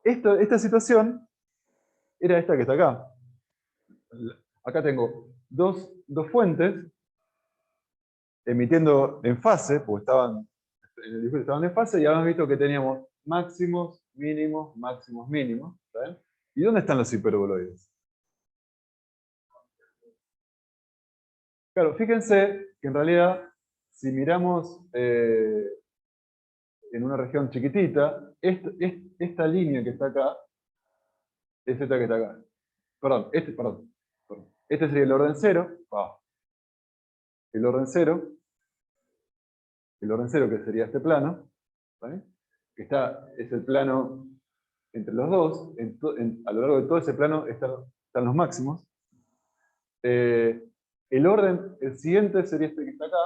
esta situación era esta que está acá. Acá tengo dos fuentes emitiendo en fase, porque en el dibujo estaban en fase, y habíamos visto que teníamos máximos, mínimos, máximos, mínimos. ¿Saben? ¿Y dónde están los hiperboloides? Claro, fíjense que en realidad, si miramos en una región chiquitita, esta línea que está acá es esta que está acá. Perdón. Este sería el orden 0. El orden 0. El orden 0 que sería este plano. ¿Vale? Que es el plano entre los dos. A lo largo de todo ese plano están los máximos. El siguiente sería este que está acá,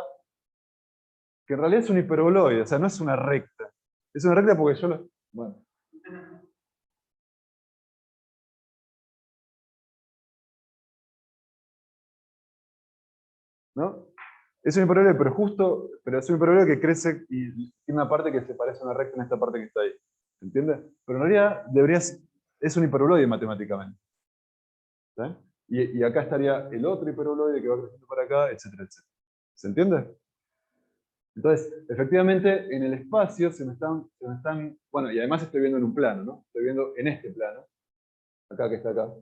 que en realidad es un hiperboloide, o sea, no es una recta. Es una recta porque yo lo... Bueno. ¿No? Es un hiperboloide, pero es un hiperboloide que crece y tiene una parte que se parece a una recta en esta parte que está ahí. ¿Se entiende? Pero en realidad es un hiperboloide matemáticamente. ¿Sí? Y acá estaría el otro hiperboloide que va creciendo para acá, etcétera, etcétera. ¿Se entiende? Entonces, efectivamente, en el espacio bueno, y además estoy viendo en un plano, ¿no? Estoy viendo en este plano, acá que está acá.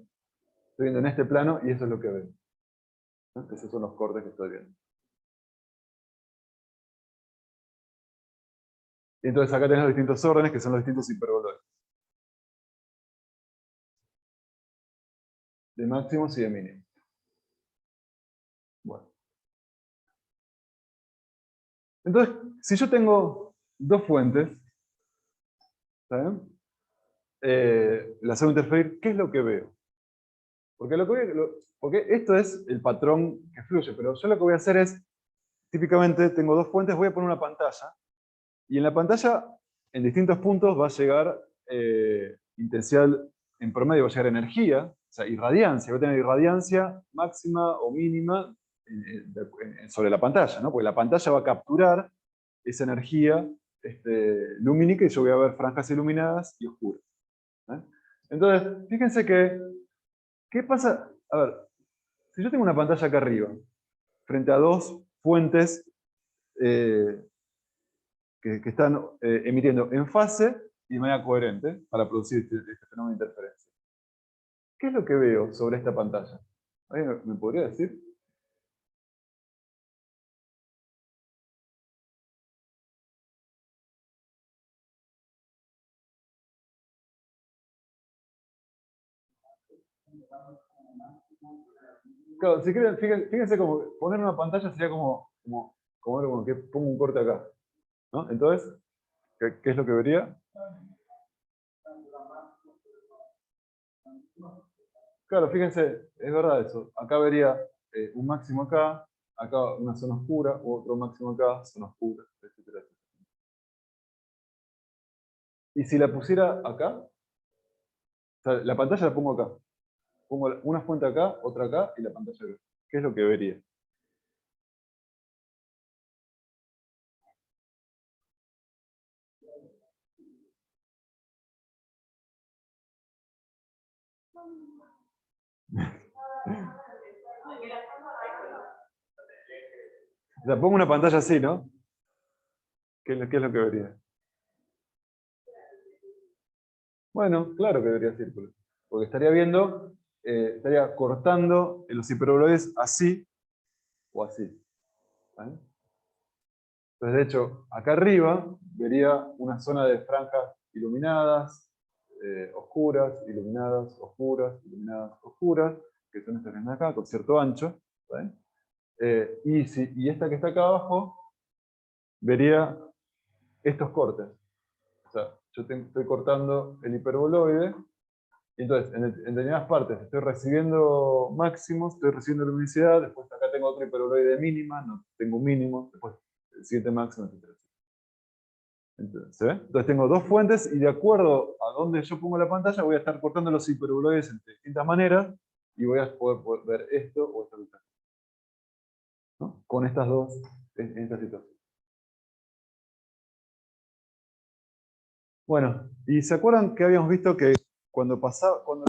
Estoy viendo en este plano y eso es lo que veo. ¿No? Esos son los cortes que estoy viendo. Y entonces acá tenés los distintos órdenes, que son los distintos hiperboloides. De máximos y de mínimos. Bueno. Entonces, si yo tengo dos fuentes, ¿está bien? Las hago interferir, ¿qué es lo que veo? Porque esto es el patrón que fluye, pero yo lo que voy a hacer es, típicamente tengo dos fuentes, voy a poner una pantalla, y en la pantalla, en distintos puntos, va a llegar intensidad, en promedio va a llegar energía, o sea, irradiancia, voy a tener irradiancia máxima o mínima sobre la pantalla, ¿no? Porque la pantalla va a capturar esa energía lumínica y yo voy a ver franjas iluminadas y oscuras. ¿Eh? Entonces, fíjense ¿qué pasa? A ver, si yo tengo una pantalla acá arriba, frente a dos fuentes que están emitiendo en fase y de manera coherente para producir este fenómeno de interferencia. ¿Qué es lo que veo sobre esta pantalla? ¿Alguien me podría decir? Claro, si quieren, fíjense como poner una pantalla sería como que pongo un corte acá, ¿no? Entonces, ¿qué es lo que vería? Claro, fíjense, es verdad eso. Acá vería un máximo acá una zona oscura, otro máximo acá, zona oscura, etcétera, etcétera. Y si la pusiera acá, o sea, la pantalla la pongo acá. Pongo una fuente acá, otra acá y la pantalla acá. ¿Qué es lo que vería? O sea, pongo una pantalla así, ¿no? ¿Qué es lo que vería? Bueno, claro que vería círculos. Porque estaría viendo, estaría cortando los hiperboloides así o así. ¿Vale? Entonces, de hecho, acá arriba vería una zona de franjas iluminadas, oscuras, iluminadas, oscuras, iluminadas, oscuras, que son estas que están acá, con cierto ancho. ¿Vale? Y esta que está acá abajo vería estos cortes. O sea, yo estoy cortando el hiperboloide, y entonces en determinadas partes estoy recibiendo máximos, estoy recibiendo luminosidad, después acá tengo otro hiperboloide mínima, no tengo un mínimo, después el siguiente máximo, etc. Entonces, ¿se ve? Entonces tengo dos fuentes y de acuerdo a donde yo pongo la pantalla voy a estar cortando los hiperboloides de distintas maneras y voy a poder ver esto o esta vista, ¿no? Con estas dos, en esta situación. Bueno, ¿y se acuerdan que habíamos visto que cuando pasaba, bueno,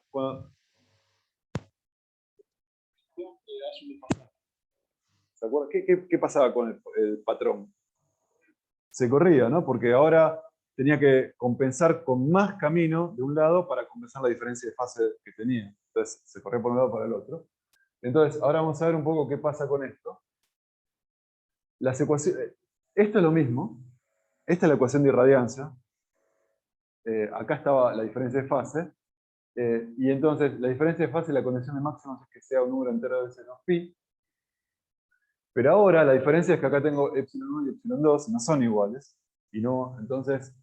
cuando, ¿se acuerdan? ¿Qué pasaba con el patrón? Se corría, ¿no? Porque ahora tenía que compensar con más camino de un lado para compensar la diferencia de fase que tenía. Entonces se corría por un lado para el otro. Entonces, ahora vamos a ver un poco qué pasa con esto. Las ecuaciones, esto es lo mismo. Esta es la ecuación de irradiancia. Acá estaba la diferencia de fase. Y entonces, la diferencia de fase, la condición de máximos es que sea un número entero de seno pi. Pero ahora la diferencia es que acá tengo epsilon 1 y epsilon 2, no son iguales. Y no, entonces,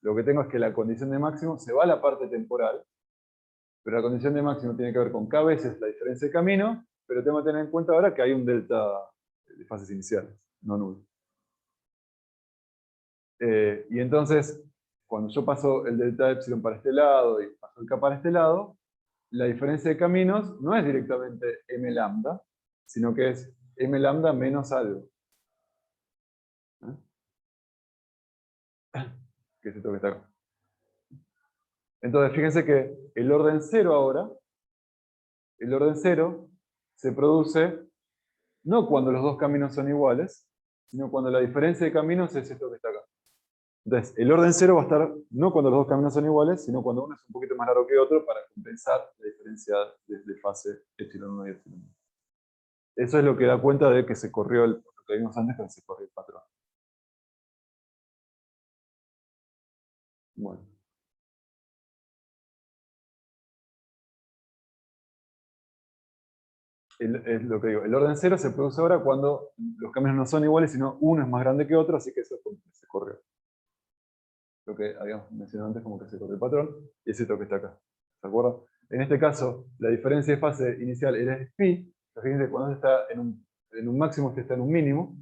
lo que tengo es que la condición de máximo se va a la parte temporal, pero la condición de máximo tiene que ver con k veces la diferencia de camino, pero tengo que tener en cuenta ahora que hay un delta de fases iniciales, no nulo. Y entonces, cuando yo paso el delta epsilon para este lado y paso el k para este lado, la diferencia de caminos no es directamente m lambda, sino que es m lambda menos algo. ¿Eh? Que es esto que está acá. Entonces, fíjense que el orden cero ahora, el orden cero se produce no cuando los dos caminos son iguales, sino cuando la diferencia de caminos es esto que está acá. Entonces, el orden cero va a estar no cuando los dos caminos son iguales, sino cuando uno es un poquito más largo que otro para compensar la diferencia de fase epsilon 1 y epsilon 2. Eso es lo que da cuenta de que se corrió lo que vimos antes, que se corrió el patrón. Bueno. Es lo que digo, el orden cero se produce ahora cuando los caminos no son iguales, sino uno es más grande que otro, así que eso se corrió. Lo que habíamos mencionado antes como que se corrió el patrón, y es esto que está acá. ¿Se acuerdan? En este caso, la diferencia de fase inicial era pi. Fíjense, cuando está en un máximo, este está en un mínimo.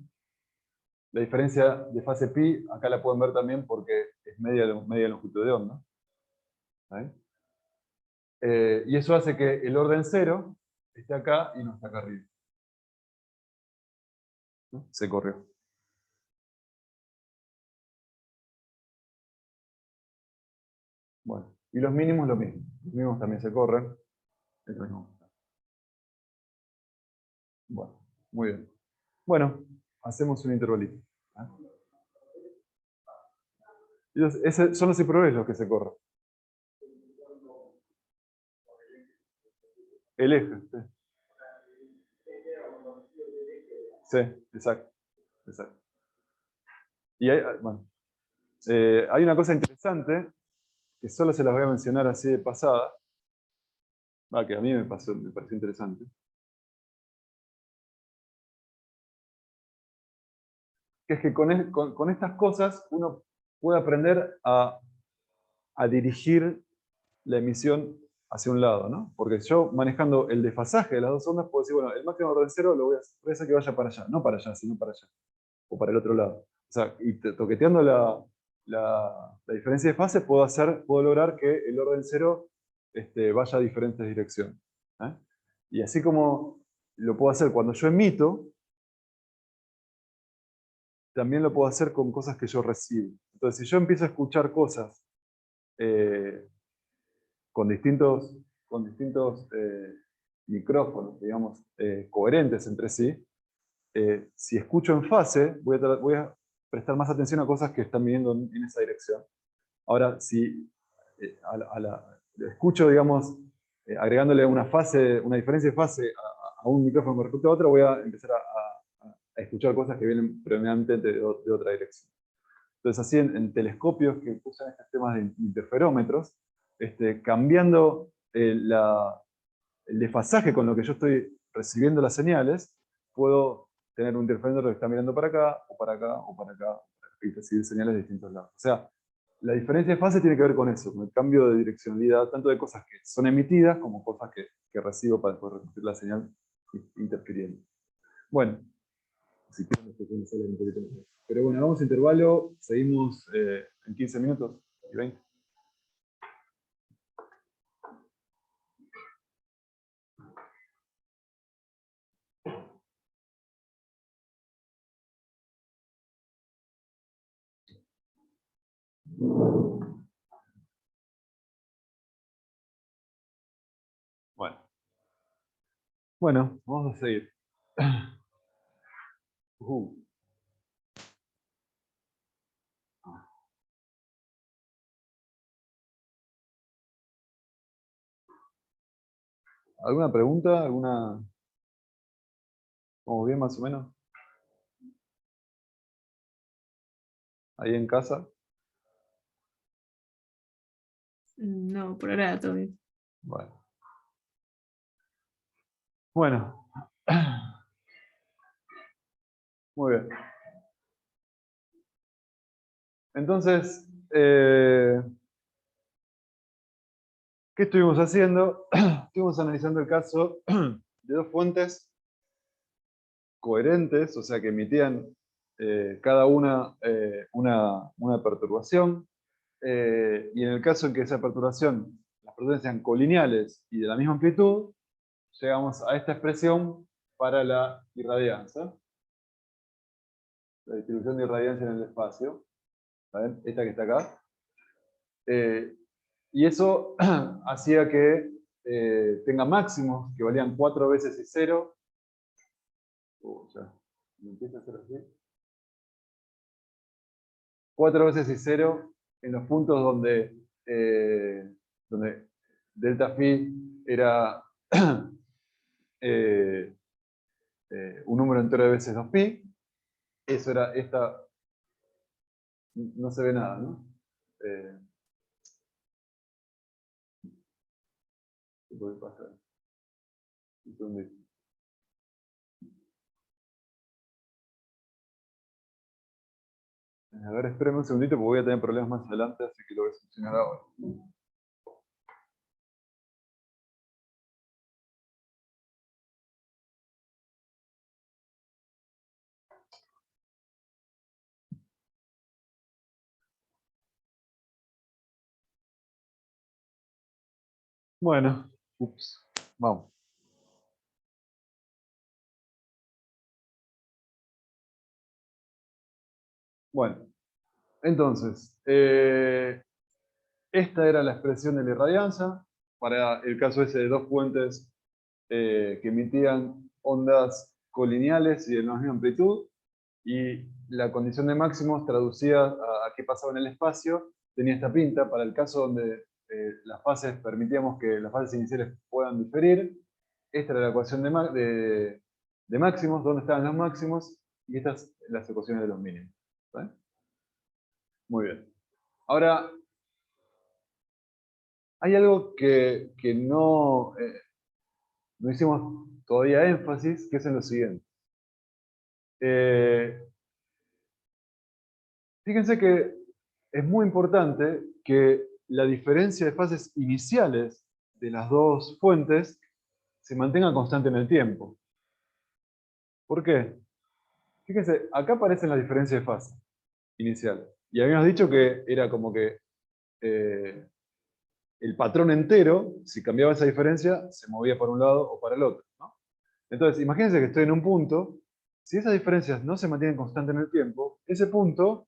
La diferencia de fase pi, acá la pueden ver también porque es media longitud de onda. ¿Ahí? Y eso hace que el orden cero esté acá y no está acá arriba. ¿No? Se corrió. Bueno, y los mínimos lo mismo. Los mínimos también se corren. Es lo mismo. Bueno, muy bien. Bueno, hacemos un intervalito. Esos son los IPROEs los que se corren. El eje. Sí, sí, exacto. Exacto. Y bueno, hay una cosa interesante que solo se las voy a mencionar así de pasada, que a mí me pareció interesante, que es que con estas cosas uno puede aprender a dirigir la emisión hacia un lado, ¿no? Porque yo manejando el desfasaje de las dos ondas puedo decir, bueno, el máximo orden cero lo voy a hacer que vaya para allá, no para allá, sino para allá, o para el otro lado. O sea, y toqueteando la diferencia de fase puedo lograr que el orden cero vaya a diferentes direcciones. ¿Eh? Y así como lo puedo hacer cuando yo emito, también lo puedo hacer con cosas que yo recibo. Entonces, si yo empiezo a escuchar cosas eh, con distintos micrófonos, digamos, coherentes entre sí, si escucho en fase, voy a prestar más atención a cosas que están viniendo en esa dirección. Ahora, si escucho, digamos, agregándole una diferencia de fase a un micrófono con respecto a otro, voy a empezar a escuchar cosas que vienen predominantemente de otra dirección. Entonces, así en telescopios que usan estos temas de interferómetros, cambiando el desfasaje con lo que yo estoy recibiendo las señales, puedo tener un interferómetro que está mirando para acá, o para acá, o para acá, y recibir señales de distintos lados. O sea, la diferencia de fase tiene que ver con eso, con el cambio de direccionalidad, tanto de cosas que son emitidas como cosas que recibo para poder recibir la señal interfiriendo. Bueno, si quieren después podemos hablar un poquito más. Pero bueno, vamos a intervalo, seguimos en 15 minutos y 20. Bueno, vamos a seguir. ¿Alguna pregunta? ¿Vamos bien más o menos? ¿Ahí en casa? No, por ahora todo bien. Bueno. Bueno. Muy bien. Entonces, ¿qué estuvimos haciendo? Estuvimos analizando el caso de dos fuentes coherentes, o sea, que emitían cada una perturbación. Y en el caso en que esa perturbación, las perturbaciones sean colineales y de la misma amplitud, llegamos a esta expresión para la irradianza. La distribución de irradiancia en el espacio. ¿Saben? Esta que está acá. Y eso hacía que tenga máximos que valían 4 veces y 0. Ya, me empieza a hacer así. 4 veces y 0 en los puntos donde delta phi era eh, un número entero de veces 2pi. Eso era esta. No se ve nada, ¿no? ¿Qué puede pasar? Un segundito. A ver, espérenme un segundito porque voy a tener problemas más adelante, así que lo voy a solucionar ahora. Bueno, vamos. Bueno, entonces, esta era la expresión de la irradianza para el caso ese de dos fuentes que emitían ondas colineales y de la misma amplitud. Y la condición de máximos traducida a qué pasaba en el espacio tenía esta pinta. Para el caso donde las fases permitíamos que las fases iniciales puedan diferir, esta era la ecuación de máximos, dónde estaban los máximos, y estas las ecuaciones de los mínimos. ¿Vale? Muy bien. Ahora, hay algo que no hicimos todavía énfasis, que es en lo siguiente. Fíjense que es muy importante que la diferencia de fases iniciales de las dos fuentes se mantenga constante en el tiempo. ¿Por qué? Fíjense, acá aparecen las diferencias de fase iniciales. Y habíamos dicho que era como que el patrón entero, si cambiaba esa diferencia, se movía para un lado o para el otro, ¿no? Entonces, imagínense que estoy en un punto, si esas diferencias no se mantienen constantes en el tiempo, ese punto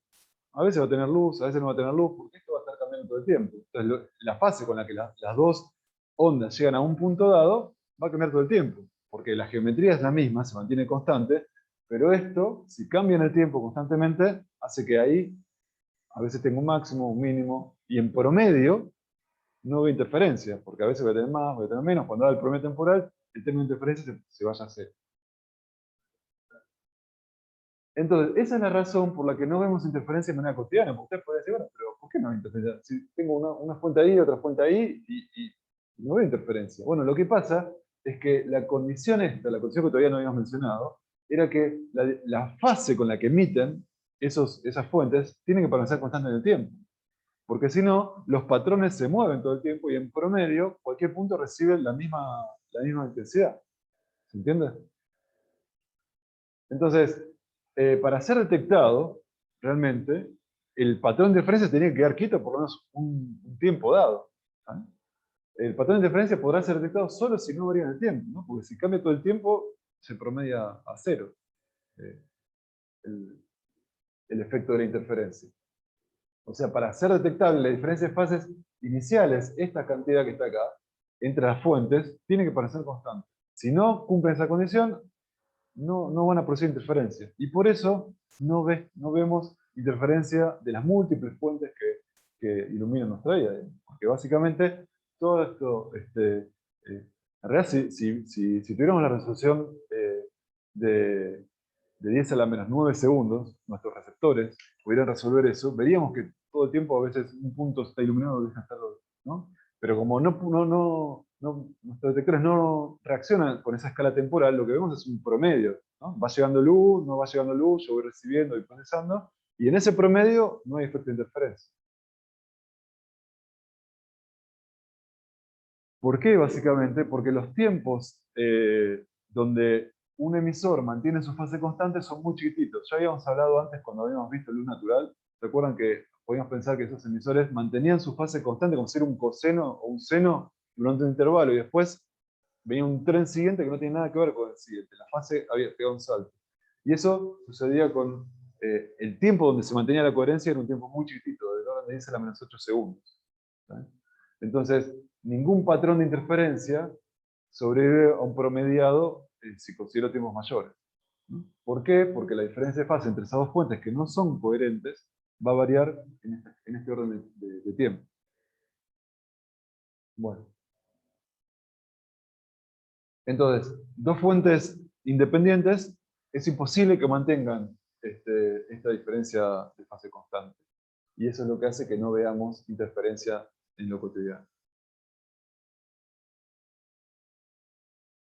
a veces va a tener luz, a veces no va a tener luz, porque esto va a estar cambiando todo el tiempo. Entonces, la fase con la que las dos ondas llegan a un punto dado va a cambiar todo el tiempo, porque la geometría es la misma, se mantiene constante, pero esto, si cambia en el tiempo constantemente, hace que ahí a veces tenga un máximo, un mínimo, y en promedio no veo interferencia, porque a veces voy a tener más, voy a tener menos. Cuando da el promedio temporal, el término de interferencia se vaya a cero. Entonces, esa es la razón por la que no vemos interferencia de manera cotidiana. Porque usted puede decir, bueno, pero ¿por qué no hay interferencia? Si tengo una fuente ahí, otra fuente ahí, y no veo interferencia. Bueno, lo que pasa es que la condición esta, la condición que todavía no habíamos mencionado, era que la fase con la que emiten esas fuentes tiene que permanecer constante en el tiempo. Porque si no, los patrones se mueven todo el tiempo y en promedio cualquier punto recibe la misma intensidad. ¿Se entiende? Entonces, para ser detectado, realmente, el patrón de interferencia tenía que quedar quieto por lo menos un tiempo dado. ¿Ah? El patrón de interferencia podrá ser detectado solo si no varía en el tiempo, ¿no? Porque si cambia todo el tiempo, se promedia a cero eh, el, el efecto de la interferencia. O sea, para ser detectable la diferencia de fases iniciales, esta cantidad que está acá, entre las fuentes, tiene que parecer constante. Si no cumplen esa condición, no van a producir interferencia. Y por eso no vemos interferencia de las múltiples fuentes que iluminan nuestra vida. Porque básicamente todo esto, en realidad si tuviéramos la resolución de, de 10 a la menos 9 segundos, nuestros receptores pudieran resolver eso, veríamos que todo el tiempo a veces un punto está iluminado y deja de estarlo, ¿no? Pero como nuestros detectores no reaccionan con esa escala temporal, lo que vemos es un promedio, ¿no? Va llegando luz, no va llegando luz, yo voy recibiendo y procesando, y en ese promedio no hay efecto de interferencia. ¿Por qué? Básicamente porque los tiempos donde un emisor mantiene su fase constante son muy chiquititos. Ya habíamos hablado antes cuando habíamos visto luz natural. ¿Recuerdan que podíamos pensar que esos emisores mantenían su fase constante como si era un coseno o un seno durante un intervalo y después venía un tren siguiente que no tiene nada que ver con el siguiente? La fase había pegado un salto. Y eso sucedía con el tiempo donde se mantenía la coherencia, era un tiempo muy chiquitito, del orden de 10 a la menos 8 segundos. ¿Sí? Entonces, ningún patrón de interferencia sobrevive a un promediado si considero tiempos mayores. ¿No? ¿Por qué? Porque la diferencia de fase entre esas dos fuentes que no son coherentes va a variar en este orden de tiempo. Bueno, entonces, dos fuentes independientes es imposible que mantengan esta diferencia de fase constante. Y eso es lo que hace que no veamos interferencia en lo cotidiano.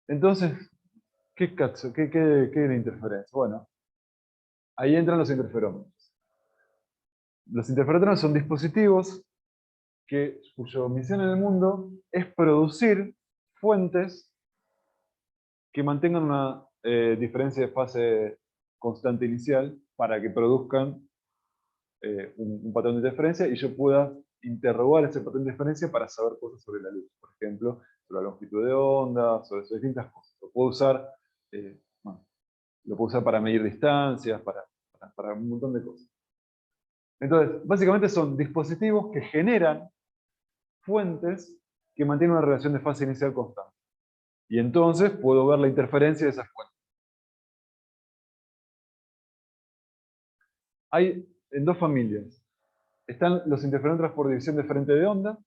Entonces, ¿qué es la interferencia? Bueno, ahí entran los interferómetros. Los interferómetros son dispositivos cuya misión en el mundo es producir fuentes que mantengan una diferencia de fase constante inicial para que produzcan un patrón de interferencia y yo pueda interrogar ese patrón de interferencia para saber cosas sobre la luz. Por ejemplo, sobre la longitud de onda, sobre distintas cosas. Bueno, lo puedo usar para medir distancias, para un montón de cosas. Entonces, básicamente son dispositivos que generan fuentes que mantienen una relación de fase inicial constante. Y entonces puedo ver la interferencia de esas fuentes. hay en dos familias. Están los interferómetros por división de frente de onda,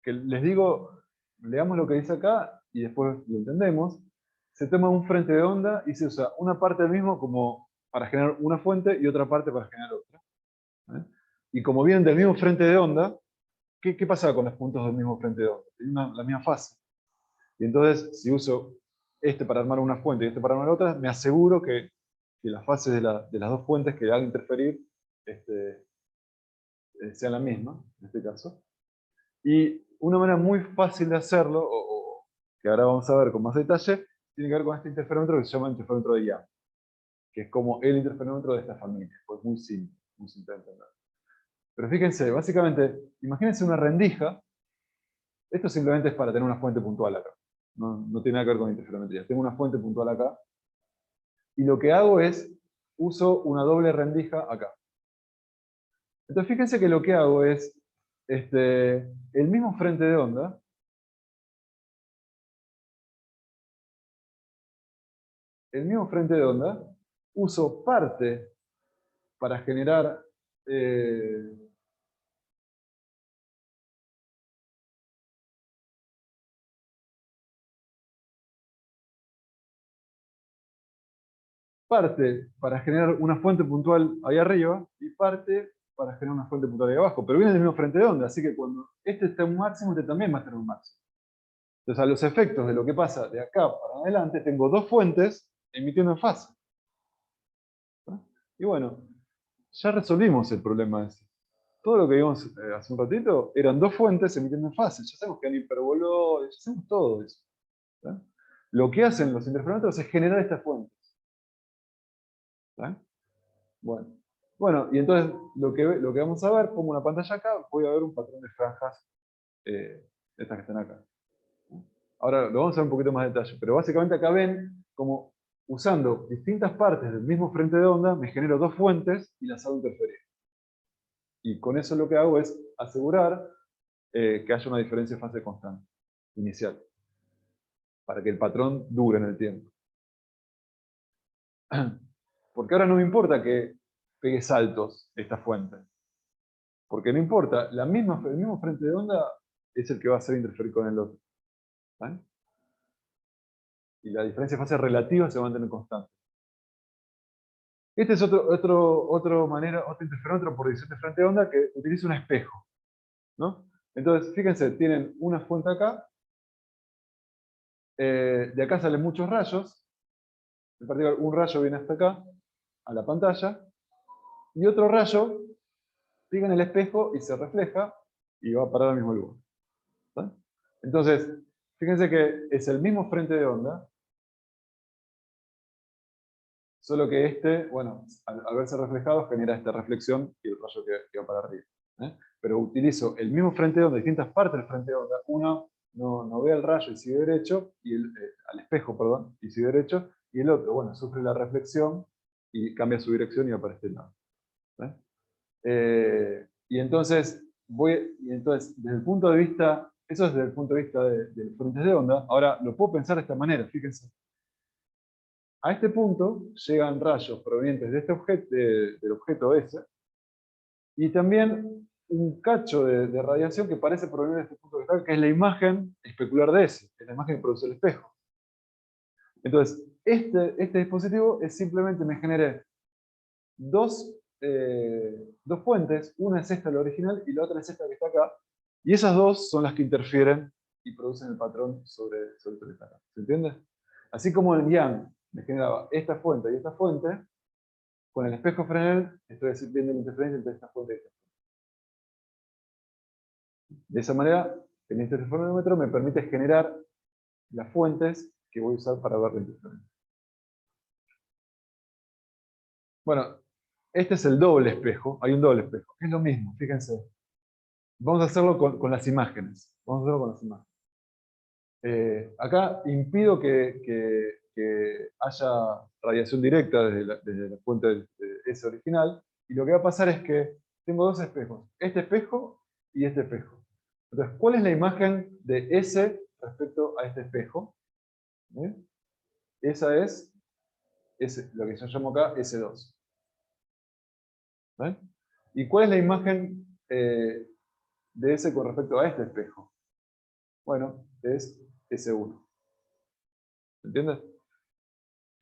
que les digo, leamos lo que dice acá y después lo entendemos. Se toma un frente de onda y se usa una parte del mismo como para generar una fuente y otra parte para generar otra. ¿Eh? Y como vienen del mismo frente de onda, ¿qué pasa con los puntos del mismo frente de onda? Tienen la misma fase. Y entonces, si uso este para armar una fuente y este para armar otra, me aseguro que las fases de las dos fuentes que hagan interferir sean la misma, en este caso. Y una manera muy fácil de hacerlo, que ahora vamos a ver con más detalle, tiene que ver con este interferómetro que se llama interferómetro de Young, que es como el interferómetro de esta familia. Pues muy simple de entender. Pero fíjense, básicamente, imagínense una rendija. Esto simplemente es para tener una fuente puntual acá. No tiene nada que ver con interferometría. Tengo una fuente puntual acá. Y lo que hago es, uso una doble rendija acá. Entonces fíjense que lo que hago es, el mismo frente de onda, uso parte para generar una fuente puntual ahí arriba y parte para generar una fuente puntual ahí abajo. Pero viene del mismo frente de onda, así que cuando este está en un máximo, este también va a estar en un máximo. Entonces, a los efectos de lo que pasa de acá para adelante, tengo dos fuentes emitiendo en fase. ¿No? Y bueno, ya resolvimos el problema ese. Todo lo que vimos hace un ratito eran dos fuentes emitiendo en fase. Ya sabemos que hay hiperbolores, ya sabemos todo eso. ¿Tá? Lo que hacen los interferómetros es generar estas fuentes. ¿Tá? Bueno, y entonces lo que vamos a ver, pongo una pantalla acá, voy a ver un patrón de franjas, estas que están acá. Ahora lo vamos a ver un poquito más de detalle, pero básicamente acá ven como usando distintas partes del mismo frente de onda, me genero dos fuentes y las hago interferir. Y con eso lo que hago es asegurar que haya una diferencia de fase constante, inicial, para que el patrón dure en el tiempo. Porque ahora no me importa que pegue saltos esta fuente. Porque no importa, el mismo frente de onda es el que va a hacer interferir con el otro. ¿Vale? Y la diferencia de fase relativa se va a mantener constante. Este es otro interferómetro por división de frente de onda que utiliza un espejo. ¿No? Entonces, fíjense, tienen una fuente acá. De acá salen muchos rayos. En particular, un rayo viene hasta acá, a la pantalla. Y otro rayo pica en el espejo y se refleja y va a parar al mismo lugar. ¿Sí? Entonces, fíjense que es el mismo frente de onda, solo que bueno, al verse reflejado genera esta reflexión y el rayo que va para arriba. ¿Eh? Pero utilizo el mismo frente de onda, distintas partes del frente de onda. Uno no ve el rayo y sigue derecho, al espejo, perdón, y sigue derecho, y el otro, bueno, sufre la reflexión y cambia su dirección y va para este lado. Y entonces, desde el punto de vista, eso es desde el punto de vista de los frentes de onda. Ahora, lo puedo pensar de esta manera, fíjense. A este punto llegan rayos provenientes de este objeto, del objeto S, y también un cacho de radiación que parece provenir de este punto de vista, que es la imagen especular de S, es la imagen que produce el espejo. Entonces, este dispositivo es simplemente me generé dos fuentes, una es esta, la original, y la otra es esta que está acá, y esas dos son las que interfieren y producen el patrón sobre el que está acá. ¿Se entiende? Así como el Yang me generaba esta fuente y esta fuente, con el espejo Fresnel estoy viendo la interferencia entre esta fuente y esta fuente. De esa manera, el interferómetro me permite generar las fuentes que voy a usar para ver la interferencia. Bueno, este es el doble espejo, hay un doble espejo, es lo mismo, fíjense. Vamos a hacerlo con las imágenes. Acá impido que haya radiación directa desde la fuente de S original, y lo que va a pasar es que tengo dos espejos, este espejo y este espejo. Entonces, ¿cuál es la imagen de S respecto a este espejo? ¿Eh? Esa es lo que yo llamo acá S2. ¿Ven? ¿Y cuál es la imagen de ese con respecto a este espejo? Bueno, es S1. ¿Entiendes?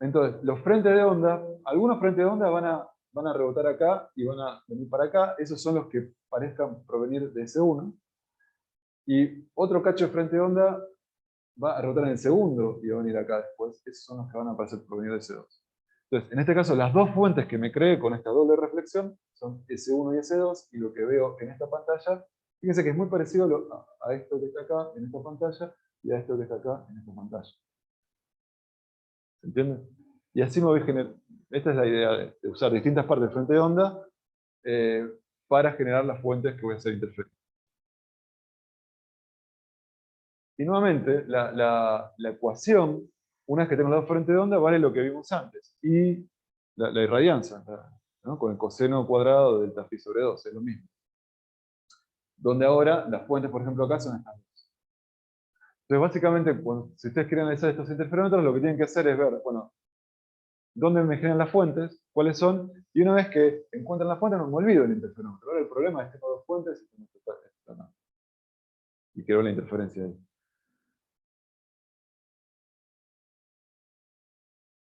Entonces, los frentes de onda, algunos frentes de onda van a rebotar acá y van a venir para acá. Esos son los que parezcan provenir de S1. Y otro cacho de frente de onda va a rebotar en el segundo y va a venir acá después. Esos son los que van a aparecer provenir de S2. Entonces, en este caso, las dos fuentes que me creé con esta doble reflexión son S1 y S2, y lo que veo en esta pantalla, fíjense que es muy parecido a esto que está acá en esta pantalla y a esto que está acá en esta pantalla. ¿Se entiende? Y así me voy a generar. Esta es la idea de usar distintas partes del frente de onda para generar las fuentes que voy a hacer interferir. Y nuevamente, la ecuación, una vez que tengo los dos frentes de onda, vale lo que vimos antes. Y la irradianza, ¿no? Con el coseno cuadrado del delta phi sobre 2, es lo mismo. Donde ahora las fuentes, por ejemplo, acá son estas dos. Entonces, básicamente, si ustedes quieren analizar estos interferómetros, lo que tienen que hacer es ver, bueno, dónde me generan las fuentes, cuáles son, y una vez que encuentran las fuentes, no me olvido del interferómetro. Ahora el problema es que tengo dos fuentes y tengo esta, no. Y quiero la interferencia ahí.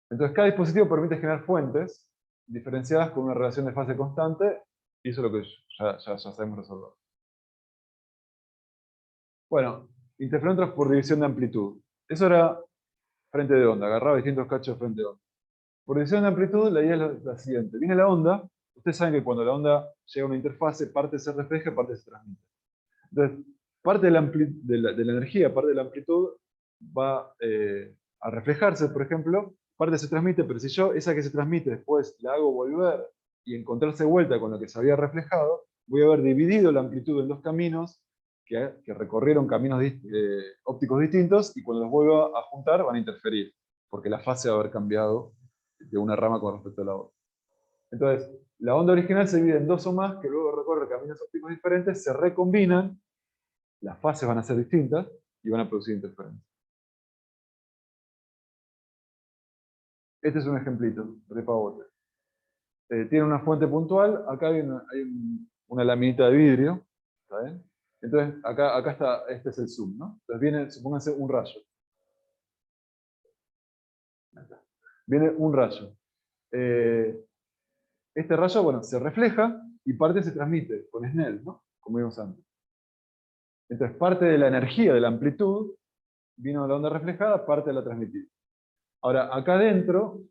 Entonces, cada dispositivo permite generar fuentes diferenciadas con una relación de fase constante, y eso es lo que ya sabemos resolver. Bueno, interferómetros por división de amplitud. Eso era frente de onda, agarraba distintos cachos de frente de onda. Por división de amplitud, la idea es la siguiente. Viene la onda, ustedes saben que cuando la onda llega a una interfase, parte se refleja, parte se transmite. Entonces, parte de la energía, parte de la amplitud, va a reflejarse, por ejemplo, parte se transmite, pero si yo esa que se transmite después la hago volver y encontrarse vuelta con lo que se había reflejado, voy a haber dividido la amplitud en dos caminos que recorrieron caminos ópticos distintos, y cuando los vuelvo a juntar van a interferir, porque la fase va a haber cambiado de una rama con respecto a la otra. Entonces, la onda original se divide en dos o más, que luego recorren caminos ópticos diferentes, se recombinan, las fases van a ser distintas y van a producir interferencia. Este es un ejemplito de pavote. Tiene una fuente puntual, acá hay una laminita de vidrio, ¿está bien? Entonces, acá está, este es el zoom, ¿no? Entonces viene, supónganse, un rayo. Viene un rayo. Este rayo, bueno, se refleja y parte se transmite con Snell, ¿no? Como vimos antes. Entonces, parte de la energía, de la amplitud, vino de la onda reflejada, parte de la transmitida. Ahora, acá adentro,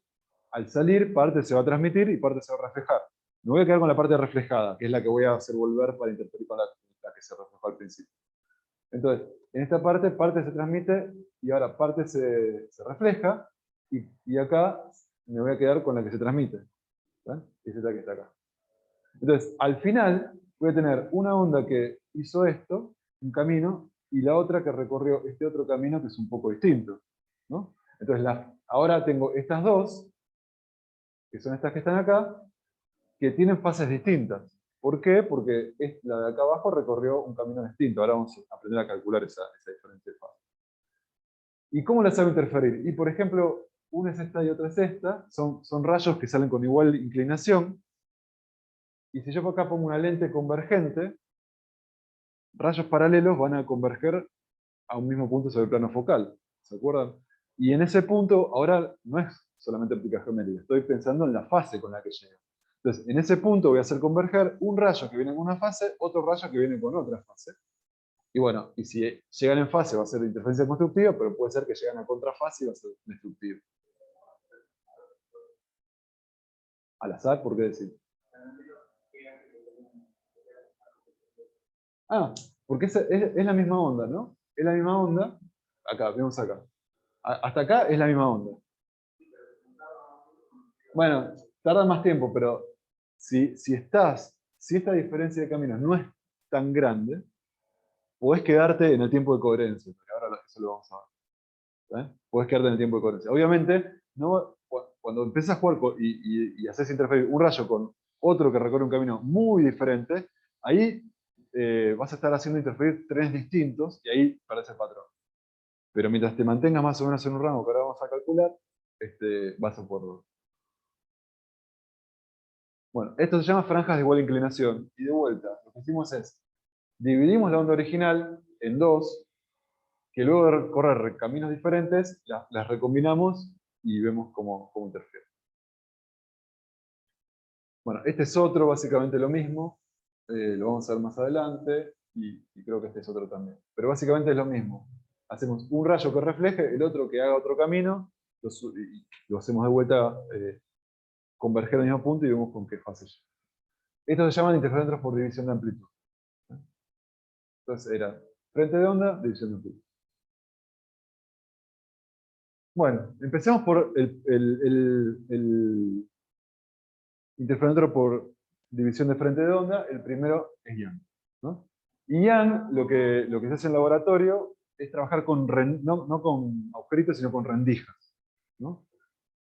al salir, parte se va a transmitir y parte se va a reflejar. Me voy a quedar con la parte reflejada, que es la que voy a hacer volver para interferir con la que se reflejó al principio. Entonces, en esta parte se transmite y ahora parte se refleja, y acá me voy a quedar con la que se transmite. ¿Ven? Es esta que está acá. Entonces, al final, voy a tener una onda que hizo esto, un camino, y la otra que recorrió este otro camino que es un poco distinto, ¿no? Entonces, ahora tengo estas dos, que son estas que están acá, que tienen fases distintas. ¿Por qué? Porque la de acá abajo recorrió un camino distinto. Ahora vamos a aprender a calcular esa diferencia de fase. ¿Y cómo las hago interferir? Y, por ejemplo, una es esta y otra es esta. Son rayos que salen con igual inclinación. Y si yo acá pongo una lente convergente, rayos paralelos van a converger a un mismo punto sobre el plano focal. ¿Se acuerdan? Y en ese punto, ahora no es solamente óptica geométrica, estoy pensando en la fase con la que llega. Entonces, en ese punto voy a hacer converger un rayo que viene con una fase, otro rayo que viene con otra fase. Y bueno, y si llegan en fase va a ser de interferencia constructiva, pero puede ser que llegan a contrafase y va a ser destructivo. Al azar, ¿por qué decir? Ah, porque es la misma onda, ¿no? Es la misma onda. Acá, vemos acá. Hasta acá es la misma onda. Bueno, tarda más tiempo, pero si esta diferencia de caminos no es tan grande, podés quedarte en el tiempo de coherencia, porque ahora eso lo vamos a ver. Podés quedarte en el tiempo de coherencia. Obviamente, no, cuando empiezas a jugar y haces interferir un rayo con otro que recorre un camino muy diferente, ahí vas a estar haciendo interferir trenes distintos y ahí perdés el patrón. Pero mientras te mantengas más o menos en un rango que ahora vamos a calcular, vas a poder. Bueno, esto se llama franjas de igual inclinación. Y de vuelta, lo que hicimos es, dividimos la onda original en dos, que luego de recorrer caminos diferentes, las recombinamos y vemos cómo interfieren. Bueno, este es otro, básicamente lo mismo. Lo vamos a ver más adelante, y creo que este es otro también. Pero básicamente es lo mismo. Hacemos un rayo que refleje, el otro que haga otro camino, y lo hacemos de vuelta, converger al mismo punto y vemos con qué fase llega. Estos se llaman interferómetros por división de amplitud. Entonces era frente de onda, división de amplitud. Bueno, empecemos por el interferómetro por división de frente de onda. El primero es Young, ¿no? Y Young, lo que se hace en laboratorio es trabajar con no con agujeritos, sino con rendijas, ¿no?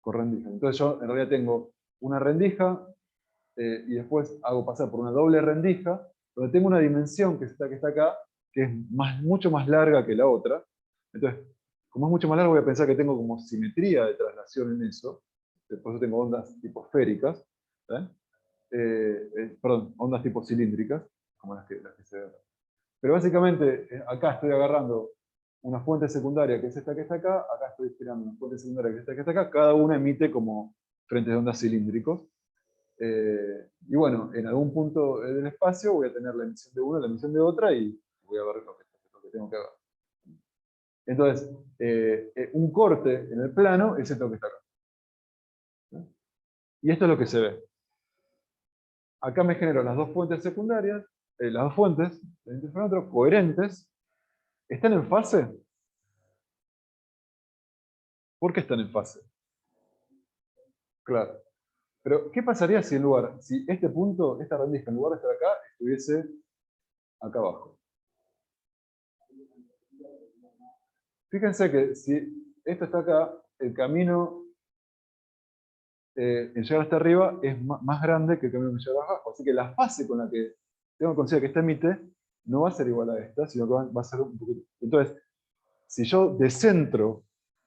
Con rendijas. Entonces yo en realidad tengo una rendija, y después hago pasar por una doble rendija, donde tengo una dimensión que está acá, que es mucho más larga que la otra. Entonces, como es mucho más larga, voy a pensar que tengo como simetría de traslación en eso. Por eso tengo ondas tipo esféricas. ¿Eh? Perdón, ondas tipo cilíndricas, como las que se ven. Pero básicamente, acá estoy agarrando una fuente secundaria, que es esta que está acá estoy esperando una fuente secundaria, que es esta que está acá, cada una emite como frentes de ondas cilíndricos. Y bueno, en algún punto del espacio voy a tener la emisión de una, la emisión de otra, y voy a ver lo que tengo que ver. Entonces, un corte en el plano es esto que está acá. ¿No? Y esto es lo que se ve. Acá me genero las dos fuentes secundarias, las dos fuentes del interferómetro coherentes. ¿Están en fase? ¿Por qué están en fase? Claro. Pero, ¿qué pasaría si si este punto, esta rendija, en lugar de estar acá, estuviese acá abajo? Fíjense que si esto está acá, el camino en llegar hasta arriba es más grande que el camino en llegar abajo. Así que la fase con la que tengo que considerar que esta emite no va a ser igual a esta, sino que va a ser un poquito. Entonces, si yo descentro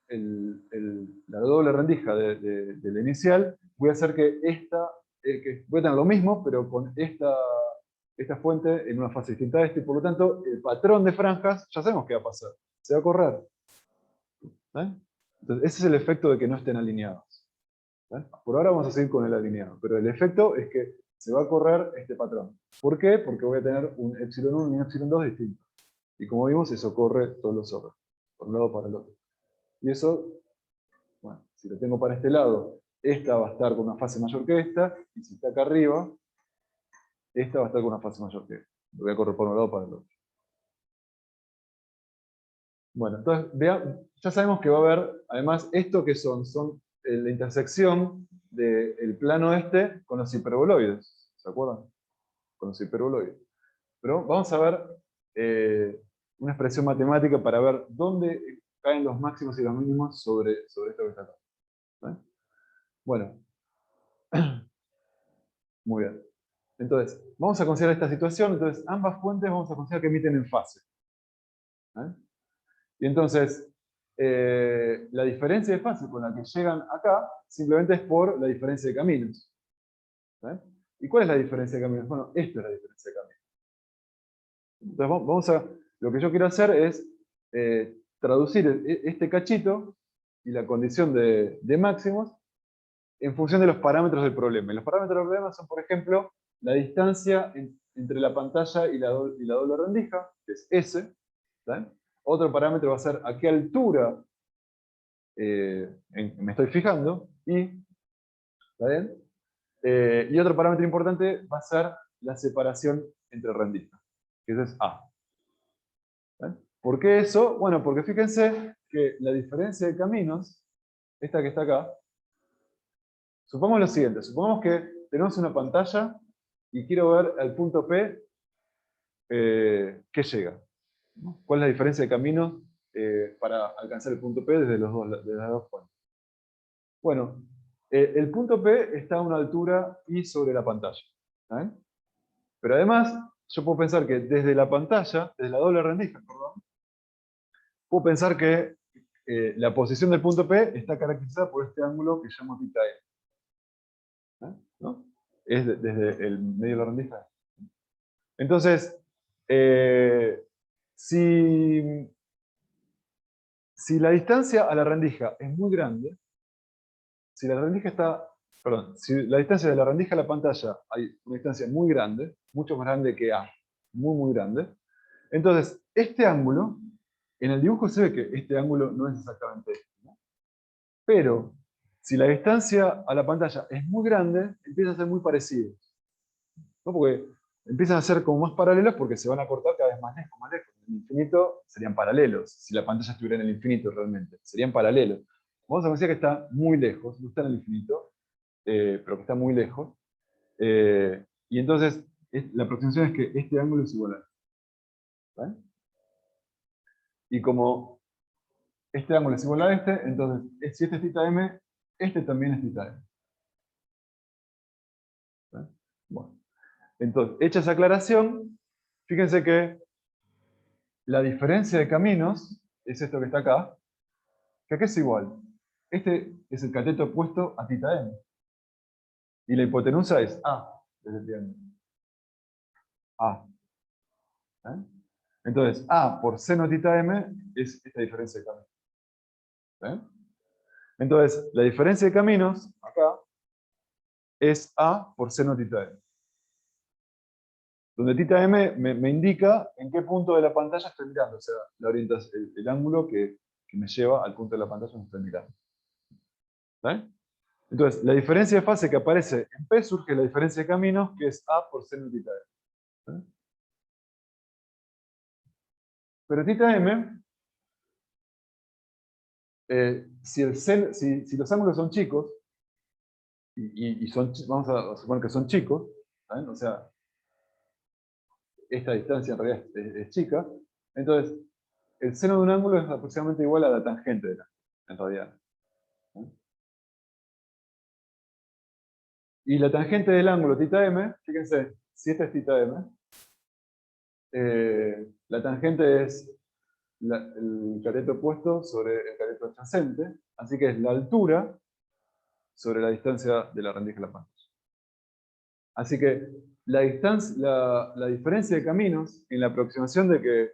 la doble rendija de la inicial, voy a hacer que que voy a tener lo mismo, pero con esta fuente en una fase distinta a esta, y por lo tanto, el patrón de franjas, ya sabemos qué va a pasar. Se va a correr. ¿Eh? Entonces, ese es el efecto de que no estén alineados. ¿Eh? Por ahora vamos a seguir con el alineado, pero el efecto es que se va a correr este patrón. ¿Por qué? Porque voy a tener un epsilon 1 y un epsilon 2 distintos. Y como vimos, eso corre todos los órdenes, por un lado para el otro. Y eso, bueno, si lo tengo para este lado, esta va a estar con una fase mayor que esta, y si está acá arriba, esta va a estar con una fase mayor que esta. Lo voy a correr por un lado para el otro. Bueno, entonces ya sabemos que va a haber, además, esto que son la intersección del plano este con los hiperboloides. ¿Se acuerdan? Con los hiperboloides. Pero vamos a ver una expresión matemática para ver dónde caen los máximos y los mínimos sobre esto que está acá. ¿Eh? Bueno, muy bien. Entonces, vamos a considerar esta situación. Entonces, ambas fuentes vamos a considerar que emiten en fase. ¿Eh? Y entonces, la diferencia de fase con la que llegan acá simplemente es por la diferencia de caminos. ¿Eh? ¿Y cuál es la diferencia de caminos? Bueno, esto es la diferencia de caminos. Entonces, lo que yo quiero hacer es traducir este cachito y la condición de máximos en función de los parámetros del problema. Y los parámetros del problema son, por ejemplo, la distancia entre la pantalla y la doble rendija, que es S. ¿Sí? Otro parámetro va a ser a qué altura me estoy fijando, ¿está bien? Y otro parámetro importante va a ser la separación entre rendijas, que ese es A. ¿Sí? ¿Por qué eso? Bueno, porque fíjense que la diferencia de caminos, esta que está acá, supongamos lo siguiente, supongamos que tenemos una pantalla y quiero ver al punto P qué llega. ¿No? ¿Cuál es la diferencia de caminos para alcanzar el punto P desde las dos fuentes? Bueno, el punto P está a una altura I sobre la pantalla. ¿Eh? Pero además, yo puedo pensar que desde la pantalla, desde la doble rendija, perdón, puedo pensar que la posición del punto P está caracterizada por este ángulo que llamo θ. ¿No? es desde el medio de la rendija. Entonces, si la distancia a la rendija es muy grande, si la rendija está, perdón, si la distancia de la rendija a la pantalla hay una distancia muy grande, mucho más grande que A, muy, muy grande, entonces este ángulo, en el dibujo se ve que este ángulo no es exactamente este, ¿no? Pero si la distancia a la pantalla es muy grande, empieza a ser muy parecido, ¿no? Porque empiezan a ser como más paralelos porque se van a cortar cada vez más lejos, más lejos. En el infinito serían paralelos, si la pantalla estuviera en el infinito realmente, serían paralelos. Vamos a decir que está muy lejos, no está en el infinito, pero que está muy lejos. Y entonces, la aproximación es que este ángulo es igual a este, ¿vale? Y como este ángulo es igual a este, entonces, si este es θm, este también es θm. ¿Vale? Bueno, entonces, hecha esa aclaración, fíjense que la diferencia de caminos es esto que está acá, que acá es igual. Este es el cateto opuesto a θm. Y la hipotenusa es A, desde el triángulo. A. ¿Eh? Entonces, A por seno θm es esta diferencia de caminos. ¿Eh? Entonces, la diferencia de caminos, acá, es A por seno θm. Donde θm me indica en qué punto de la pantalla estoy mirando, o sea, la orientación, el ángulo que me lleva al punto de la pantalla donde estoy mirando. ¿Eh? Entonces, la diferencia de fase que aparece en P surge de la diferencia de caminos, que es A por seno θm. ¿Eh? Pero θm, si los ángulos son chicos, y vamos a suponer que son chicos, ¿saben? O sea, esta distancia en realidad es chica, entonces el seno de un ángulo es aproximadamente igual a la tangente de la, en realidad. ¿No? Y la tangente del ángulo θm, fíjense, si esta es θm, la tangente es el cateto opuesto sobre el cateto adyacente, así que es la altura sobre la distancia de la rendija de la pantalla. Así que la diferencia de caminos en la aproximación de que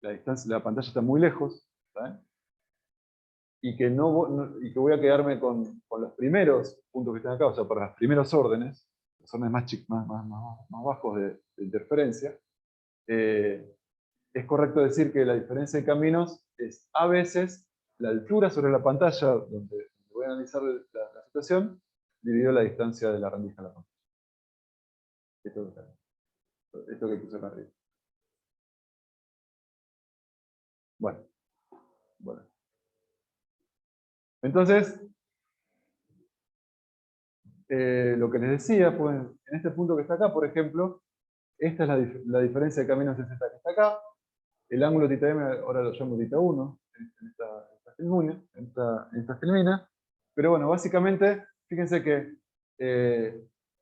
la pantalla está muy lejos, ¿saben? Y que y que voy a quedarme con los primeros puntos que están acá, o sea, para los primeros órdenes, los órdenes más bajos de interferencia, es correcto decir que la diferencia de caminos es a veces la altura sobre la pantalla, donde voy a analizar la situación, dividido la distancia de la rendija a la pantalla. Esto que puse acá arriba. Bueno, bueno. Entonces, lo que les decía, pues, en este punto que está acá, por ejemplo, esta es la diferencia de caminos, es esta que está acá. El ángulo θm ahora lo llamo θ1 en esta filmina. Pero bueno, básicamente, fíjense que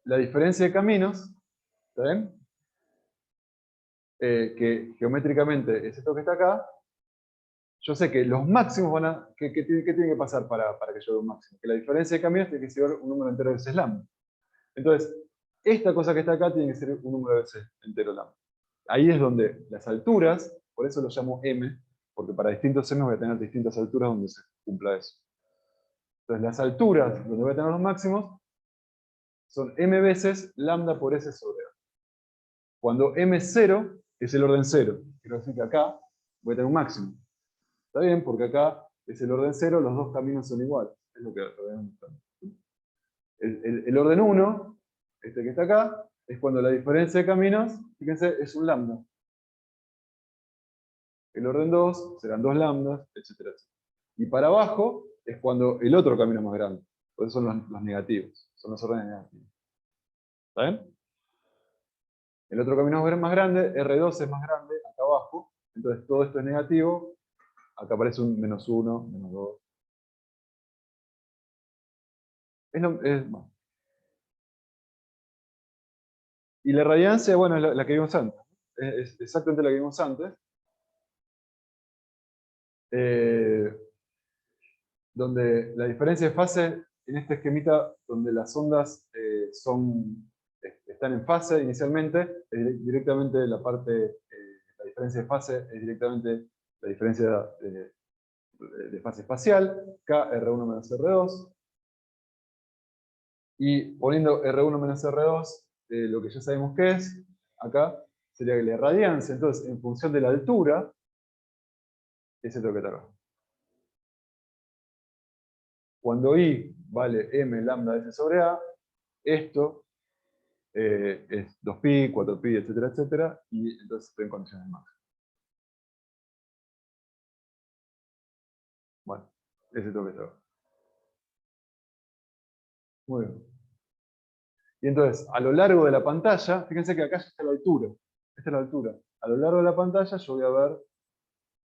la diferencia de caminos, ¿está bien? Que geométricamente es esto que está acá. Yo sé que los máximos van a... ¿Qué tiene que pasar para que yo vea un máximo? Que la diferencia de caminos tiene que ser un número entero de veces lambda. Entonces, esta cosa que está acá tiene que ser un número de veces entero lambda. Ahí es donde las alturas, por eso lo llamo m, porque para distintos m voy a tener distintas alturas donde se cumpla eso. Entonces, las alturas donde voy a tener los máximos son m veces lambda por s sobre a. Cuando m0 es el orden 0, quiero decir que acá voy a tener un máximo. ¿Está bien? Porque acá es el orden 0, los dos caminos son iguales. Es lo que el orden 1, este que está acá, es cuando la diferencia de caminos, fíjense, es un lambda. El orden 2 serán 2 lambdas, etcétera, etcétera. Y para abajo es cuando el otro camino es más grande. Por eso son los negativos, son los órdenes negativos. ¿Está bien? El otro camino es más grande, R2 es más grande, acá abajo. Entonces todo esto es negativo. Acá aparece un -1, -2. Bueno. Y la radiancia, bueno, es la que vimos antes. Es exactamente la que vimos antes. Donde la diferencia de fase en este esquemita donde las ondas están en fase inicialmente, es directamente la diferencia de fase es directamente la diferencia de fase espacial, K, R1 menos R2. Y poniendo R1 menos R2, lo que ya sabemos que es, acá sería la radiancia. Entonces, en función de la altura, es esto que está acá. Cuando I vale M lambda S sobre A, esto es 2pi, 4pi, etcétera, etcétera, y entonces estoy en condiciones máximas. Bueno, ese es lo que está acá. Muy bien. Y entonces, a lo largo de la pantalla, fíjense que acá ya está la altura. Esta es la altura. A lo largo de la pantalla yo voy a ver,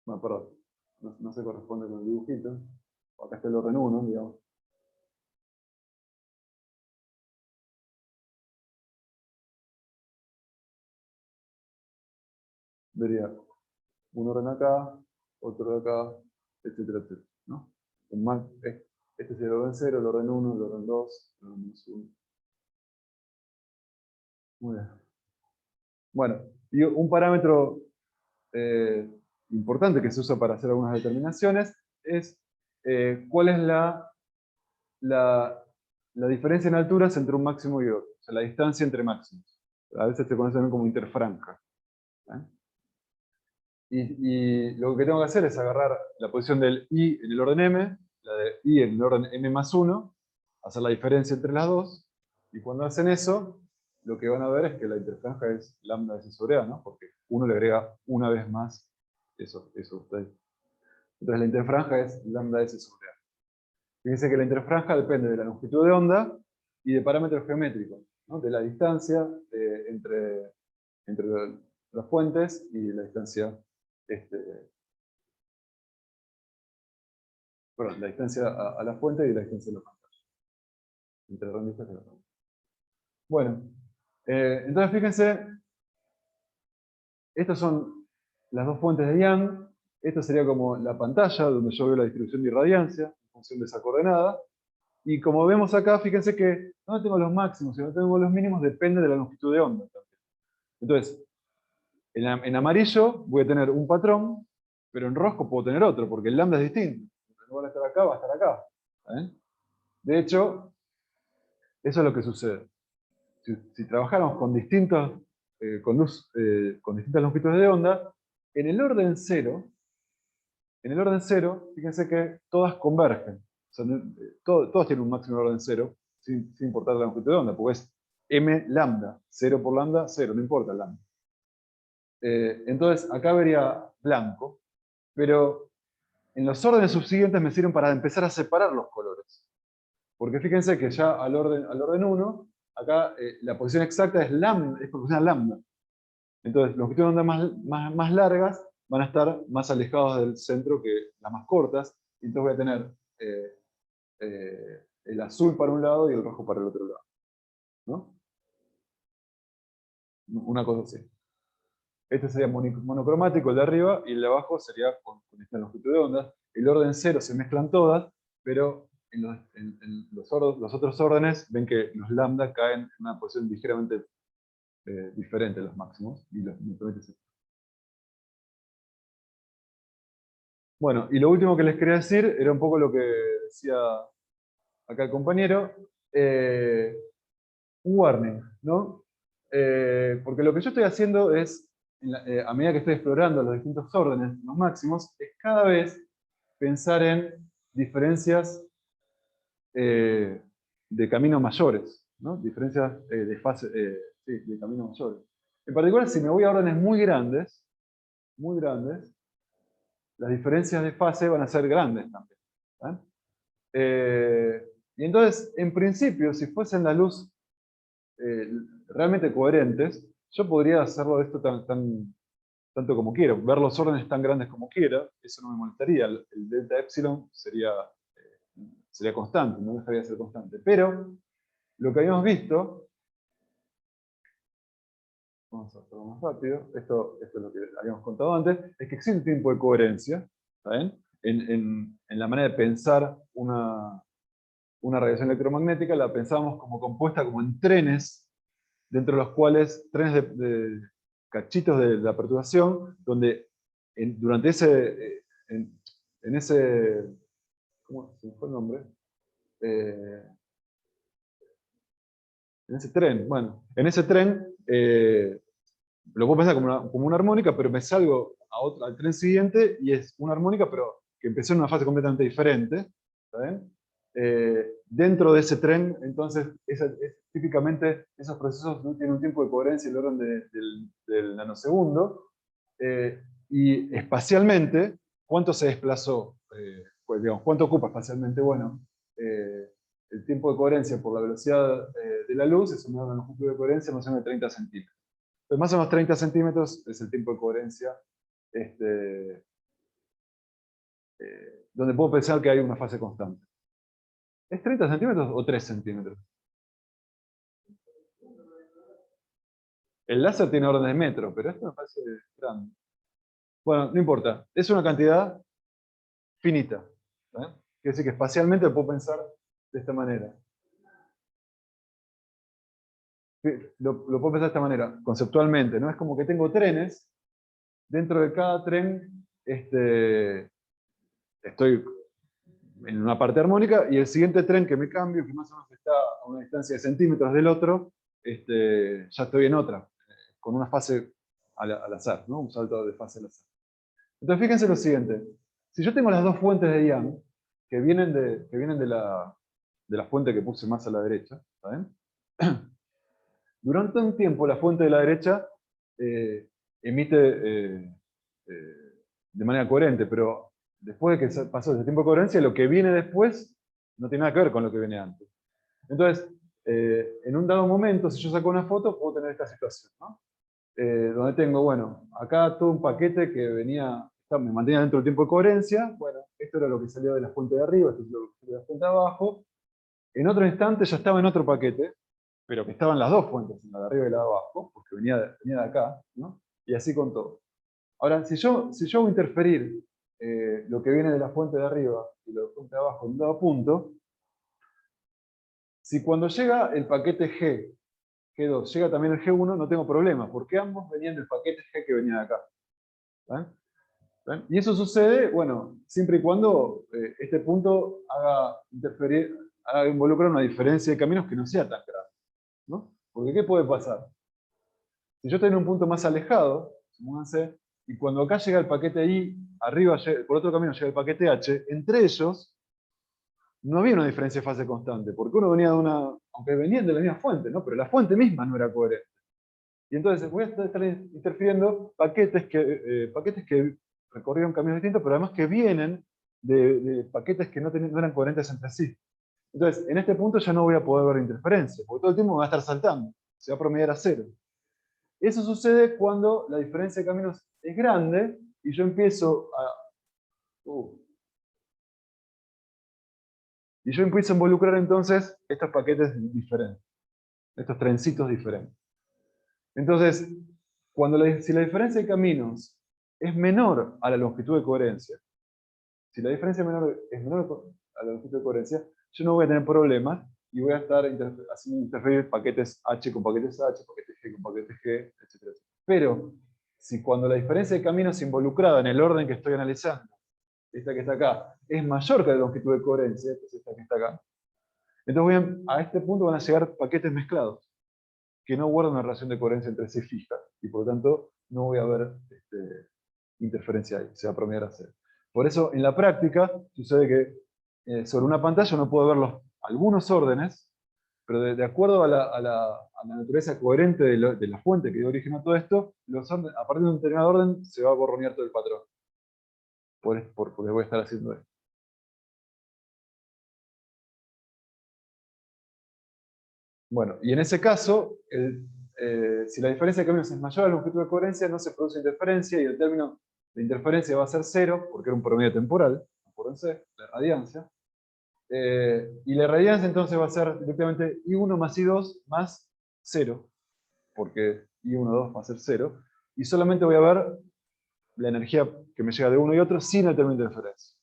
bueno, perdón, no se corresponde con el dibujito. Acá está el orden 1, digamos. Vería un orden acá, otro de acá, etcétera, etcétera, ¿no? Este sería el orden 0, el orden 1, el orden 2, el orden 1. Muy bien. Bueno, y un parámetro importante que se usa para hacer algunas determinaciones es cuál es la diferencia en alturas entre un máximo y otro, o sea, la distancia entre máximos. A veces se conoce también como interfranja. ¿Eh? Y lo que tengo que hacer es agarrar la posición del I en el orden M, la de I en el orden M más 1, hacer la diferencia entre las dos, y cuando hacen eso, lo que van a ver es que la interfranja es lambda S sobre A, ¿no? Porque uno le agrega una vez más eso ustedes. Entonces la interfranja es lambda S sobre A. Fíjense que la interfranja depende de la longitud de onda y de parámetros geométricos, ¿no? De la distancia entre las fuentes y la distancia, la distancia a la fuente y la distancia de la pantalla. Entre rendijas y la pantalla. Bueno, entonces fíjense, estas son las dos fuentes de Young. Esto sería como la pantalla donde yo veo la distribución de irradiancia en función de esa coordenada. Y como vemos acá, fíjense que no tengo los máximos y no tengo los mínimos, depende de la longitud de onda también. Entonces, en amarillo voy a tener un patrón, pero en rojo puedo tener otro, porque el lambda es distinto. En lugar de estar acá, va a estar acá. De hecho, eso es lo que sucede. Si trabajáramos con distintas longitudes de onda, en el orden 0, fíjense que todas convergen. O sea, todos tienen un máximo de orden 0, sin importar la longitud de onda, porque es m lambda. 0 por lambda, 0, no importa el lambda. Entonces, acá vería blanco, pero en los órdenes subsiguientes me sirven para empezar a separar los colores. Porque fíjense que ya al orden 1, acá la posición exacta es lambda, es proporcional a lambda. Entonces, longitudes de onda más largas van a estar más alejados del centro que las más cortas. Y entonces voy a tener el azul para un lado y el rojo para el otro lado. ¿No? Una cosa así. Este sería monocromático, el de arriba, y el de abajo sería con esta longitud de ondas. El orden 0 se mezclan todas, pero en los otros órdenes ven que los lambda caen en una posición ligeramente diferente a los máximos. Y bueno, y lo último que les quería decir era un poco lo que decía acá el compañero. Un warning, ¿no? Porque lo que yo estoy haciendo es, a medida que estoy explorando los distintos órdenes, los máximos, es cada vez pensar en diferencias de caminos mayores, ¿no? Diferencias de fase, sí, de caminos mayores. En particular, si me voy a órdenes muy grandes, las diferencias de fase van a ser grandes también. Y entonces, en principio, si fuesen la luz realmente coherentes, yo podría hacerlo de esto tanto como quiero, ver los órdenes tan grandes como quiera, eso no me molestaría, el delta epsilon sería constante, no dejaría de ser constante. Pero lo que habíamos visto, vamos a hacerlo más rápido, esto es lo que habíamos contado antes, es que existe un tipo de coherencia, ¿está bien? En la manera de pensar una radiación electromagnética la pensamos como compuesta como en trenes, dentro de los cuales, trenes de cachitos de la perturbación, donde durante en ese, ¿cómo se me fue el nombre? Eh, en ese tren, bueno, en ese tren, lo puedo pensar como una armónica, pero me salgo al tren siguiente y es una armónica, pero que empezó en una fase completamente diferente. ¿Está bien? Dentro de ese tren, entonces, típicamente esos procesos no tienen un tiempo de coherencia del orden del nanosegundo. Y espacialmente, ¿cuánto se desplazó? Pues, digamos, ¿cuánto ocupa espacialmente? Bueno, el tiempo de coherencia por la velocidad de la luz es una longitud de coherencia más o menos de 30 centímetros. Entonces, más o menos 30 centímetros es el tiempo de coherencia donde puedo pensar que hay una fase constante. ¿Es 30 centímetros o 3 centímetros? El láser tiene orden de metro, pero esto me parece grande. Bueno, no importa. Es una cantidad finita. Quiere decir que espacialmente lo puedo pensar de esta manera. Lo puedo pensar de esta manera, conceptualmente, ¿no? Es como que tengo trenes, dentro de cada tren estoy en una parte armónica, y el siguiente tren que me cambio, que más o menos está a una distancia de centímetros del otro, ya estoy en otra, con una fase al azar, ¿no? Un salto de fase al azar. Entonces fíjense lo siguiente, si yo tengo las dos fuentes de Young, que vienen de la fuente que puse más a la derecha, ¿saben? Durante un tiempo la fuente de la derecha emite de manera coherente, pero después de que pasó ese tiempo de coherencia, lo que viene después no tiene nada que ver con lo que viene antes. Entonces, en un dado momento, si yo saco una foto, puedo tener esta situación, ¿no? Donde tengo, bueno, acá todo un paquete que me mantenía dentro del tiempo de coherencia. Bueno, esto era lo que salió de la fuente de arriba, esto es lo que salió de la fuente de abajo. En otro instante ya estaba en otro paquete, pero que estaban las dos fuentes, la de arriba y la de abajo, porque venía de acá, ¿no? Y así con todo. Ahora, si yo hago interferir lo que viene de la fuente de arriba y lo de la fuente de abajo en un dado punto, si cuando llega el paquete G2, llega también el G1, no tengo problema, porque ambos venían del paquete G que venía de acá. ¿Ven? ¿Ven? Y eso sucede, bueno, siempre y cuando este punto haga involucrar una diferencia de caminos que no sea tan grande, ¿no? Porque ¿qué puede pasar? Si yo tengo un punto más alejado, supónganse, y cuando acá llega el paquete I, arriba por otro camino llega el paquete H, entre ellos no había una diferencia de fase constante, porque uno venía aunque venían de la misma fuente, ¿no? Pero la fuente misma no era coherente. Y entonces voy a estar interfiriendo paquetes que recorrieron caminos distintos, pero además que vienen de paquetes que no eran coherentes entre sí. Entonces, en este punto ya no voy a poder ver interferencia, porque todo el tiempo me va a estar saltando, se va a promediar a cero. Eso sucede cuando la diferencia de caminos es grande y yo empiezo a involucrar entonces estos paquetes diferentes, estos trencitos diferentes. Entonces, si la diferencia de caminos es menor a la longitud de coherencia, si la diferencia es menor a la longitud de coherencia, yo no voy a tener problemas y voy a estar haciendo interferir paquetes H con paquetes H, paquetes G con paquetes G, etc. Pero, si cuando la diferencia de caminos involucrada en el orden que estoy analizando, esta que está acá, es mayor que la longitud de coherencia, que es esta que está acá, entonces a este punto van a llegar paquetes mezclados, que no guardan una relación de coherencia entre sí fija, y por lo tanto no voy a ver interferencia ahí, se va a promediar a cero. Por eso, en la práctica, sucede que sobre una pantalla uno puede ver algunos órdenes, pero de acuerdo a la naturaleza coherente de la fuente que dio origen a todo esto, a partir de un determinado orden se va a borronear todo el patrón. Porque voy a estar haciendo esto. Bueno, y en ese caso, si la diferencia de caminos es mayor a la longitud de coherencia, no se produce interferencia, y el término de interferencia va a ser cero, porque era un promedio temporal, acuérdense, la radiancia. Y la radiancia entonces va a ser directamente I1 más I2 más 0, porque I1, 2 va a ser 0, y solamente voy a ver la energía que me llega de uno y otro sin el término de interferencia.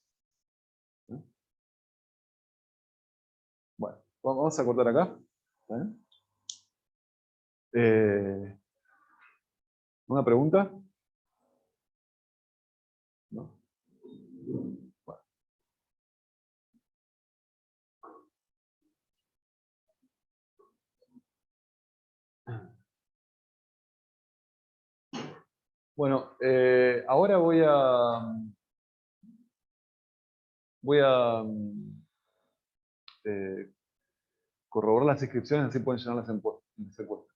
Vamos a cortar acá. ¿Está bien? ¿Una pregunta? ¿No? Bueno, ahora voy a eh, corroborar las inscripciones, así pueden llenar las encuestas.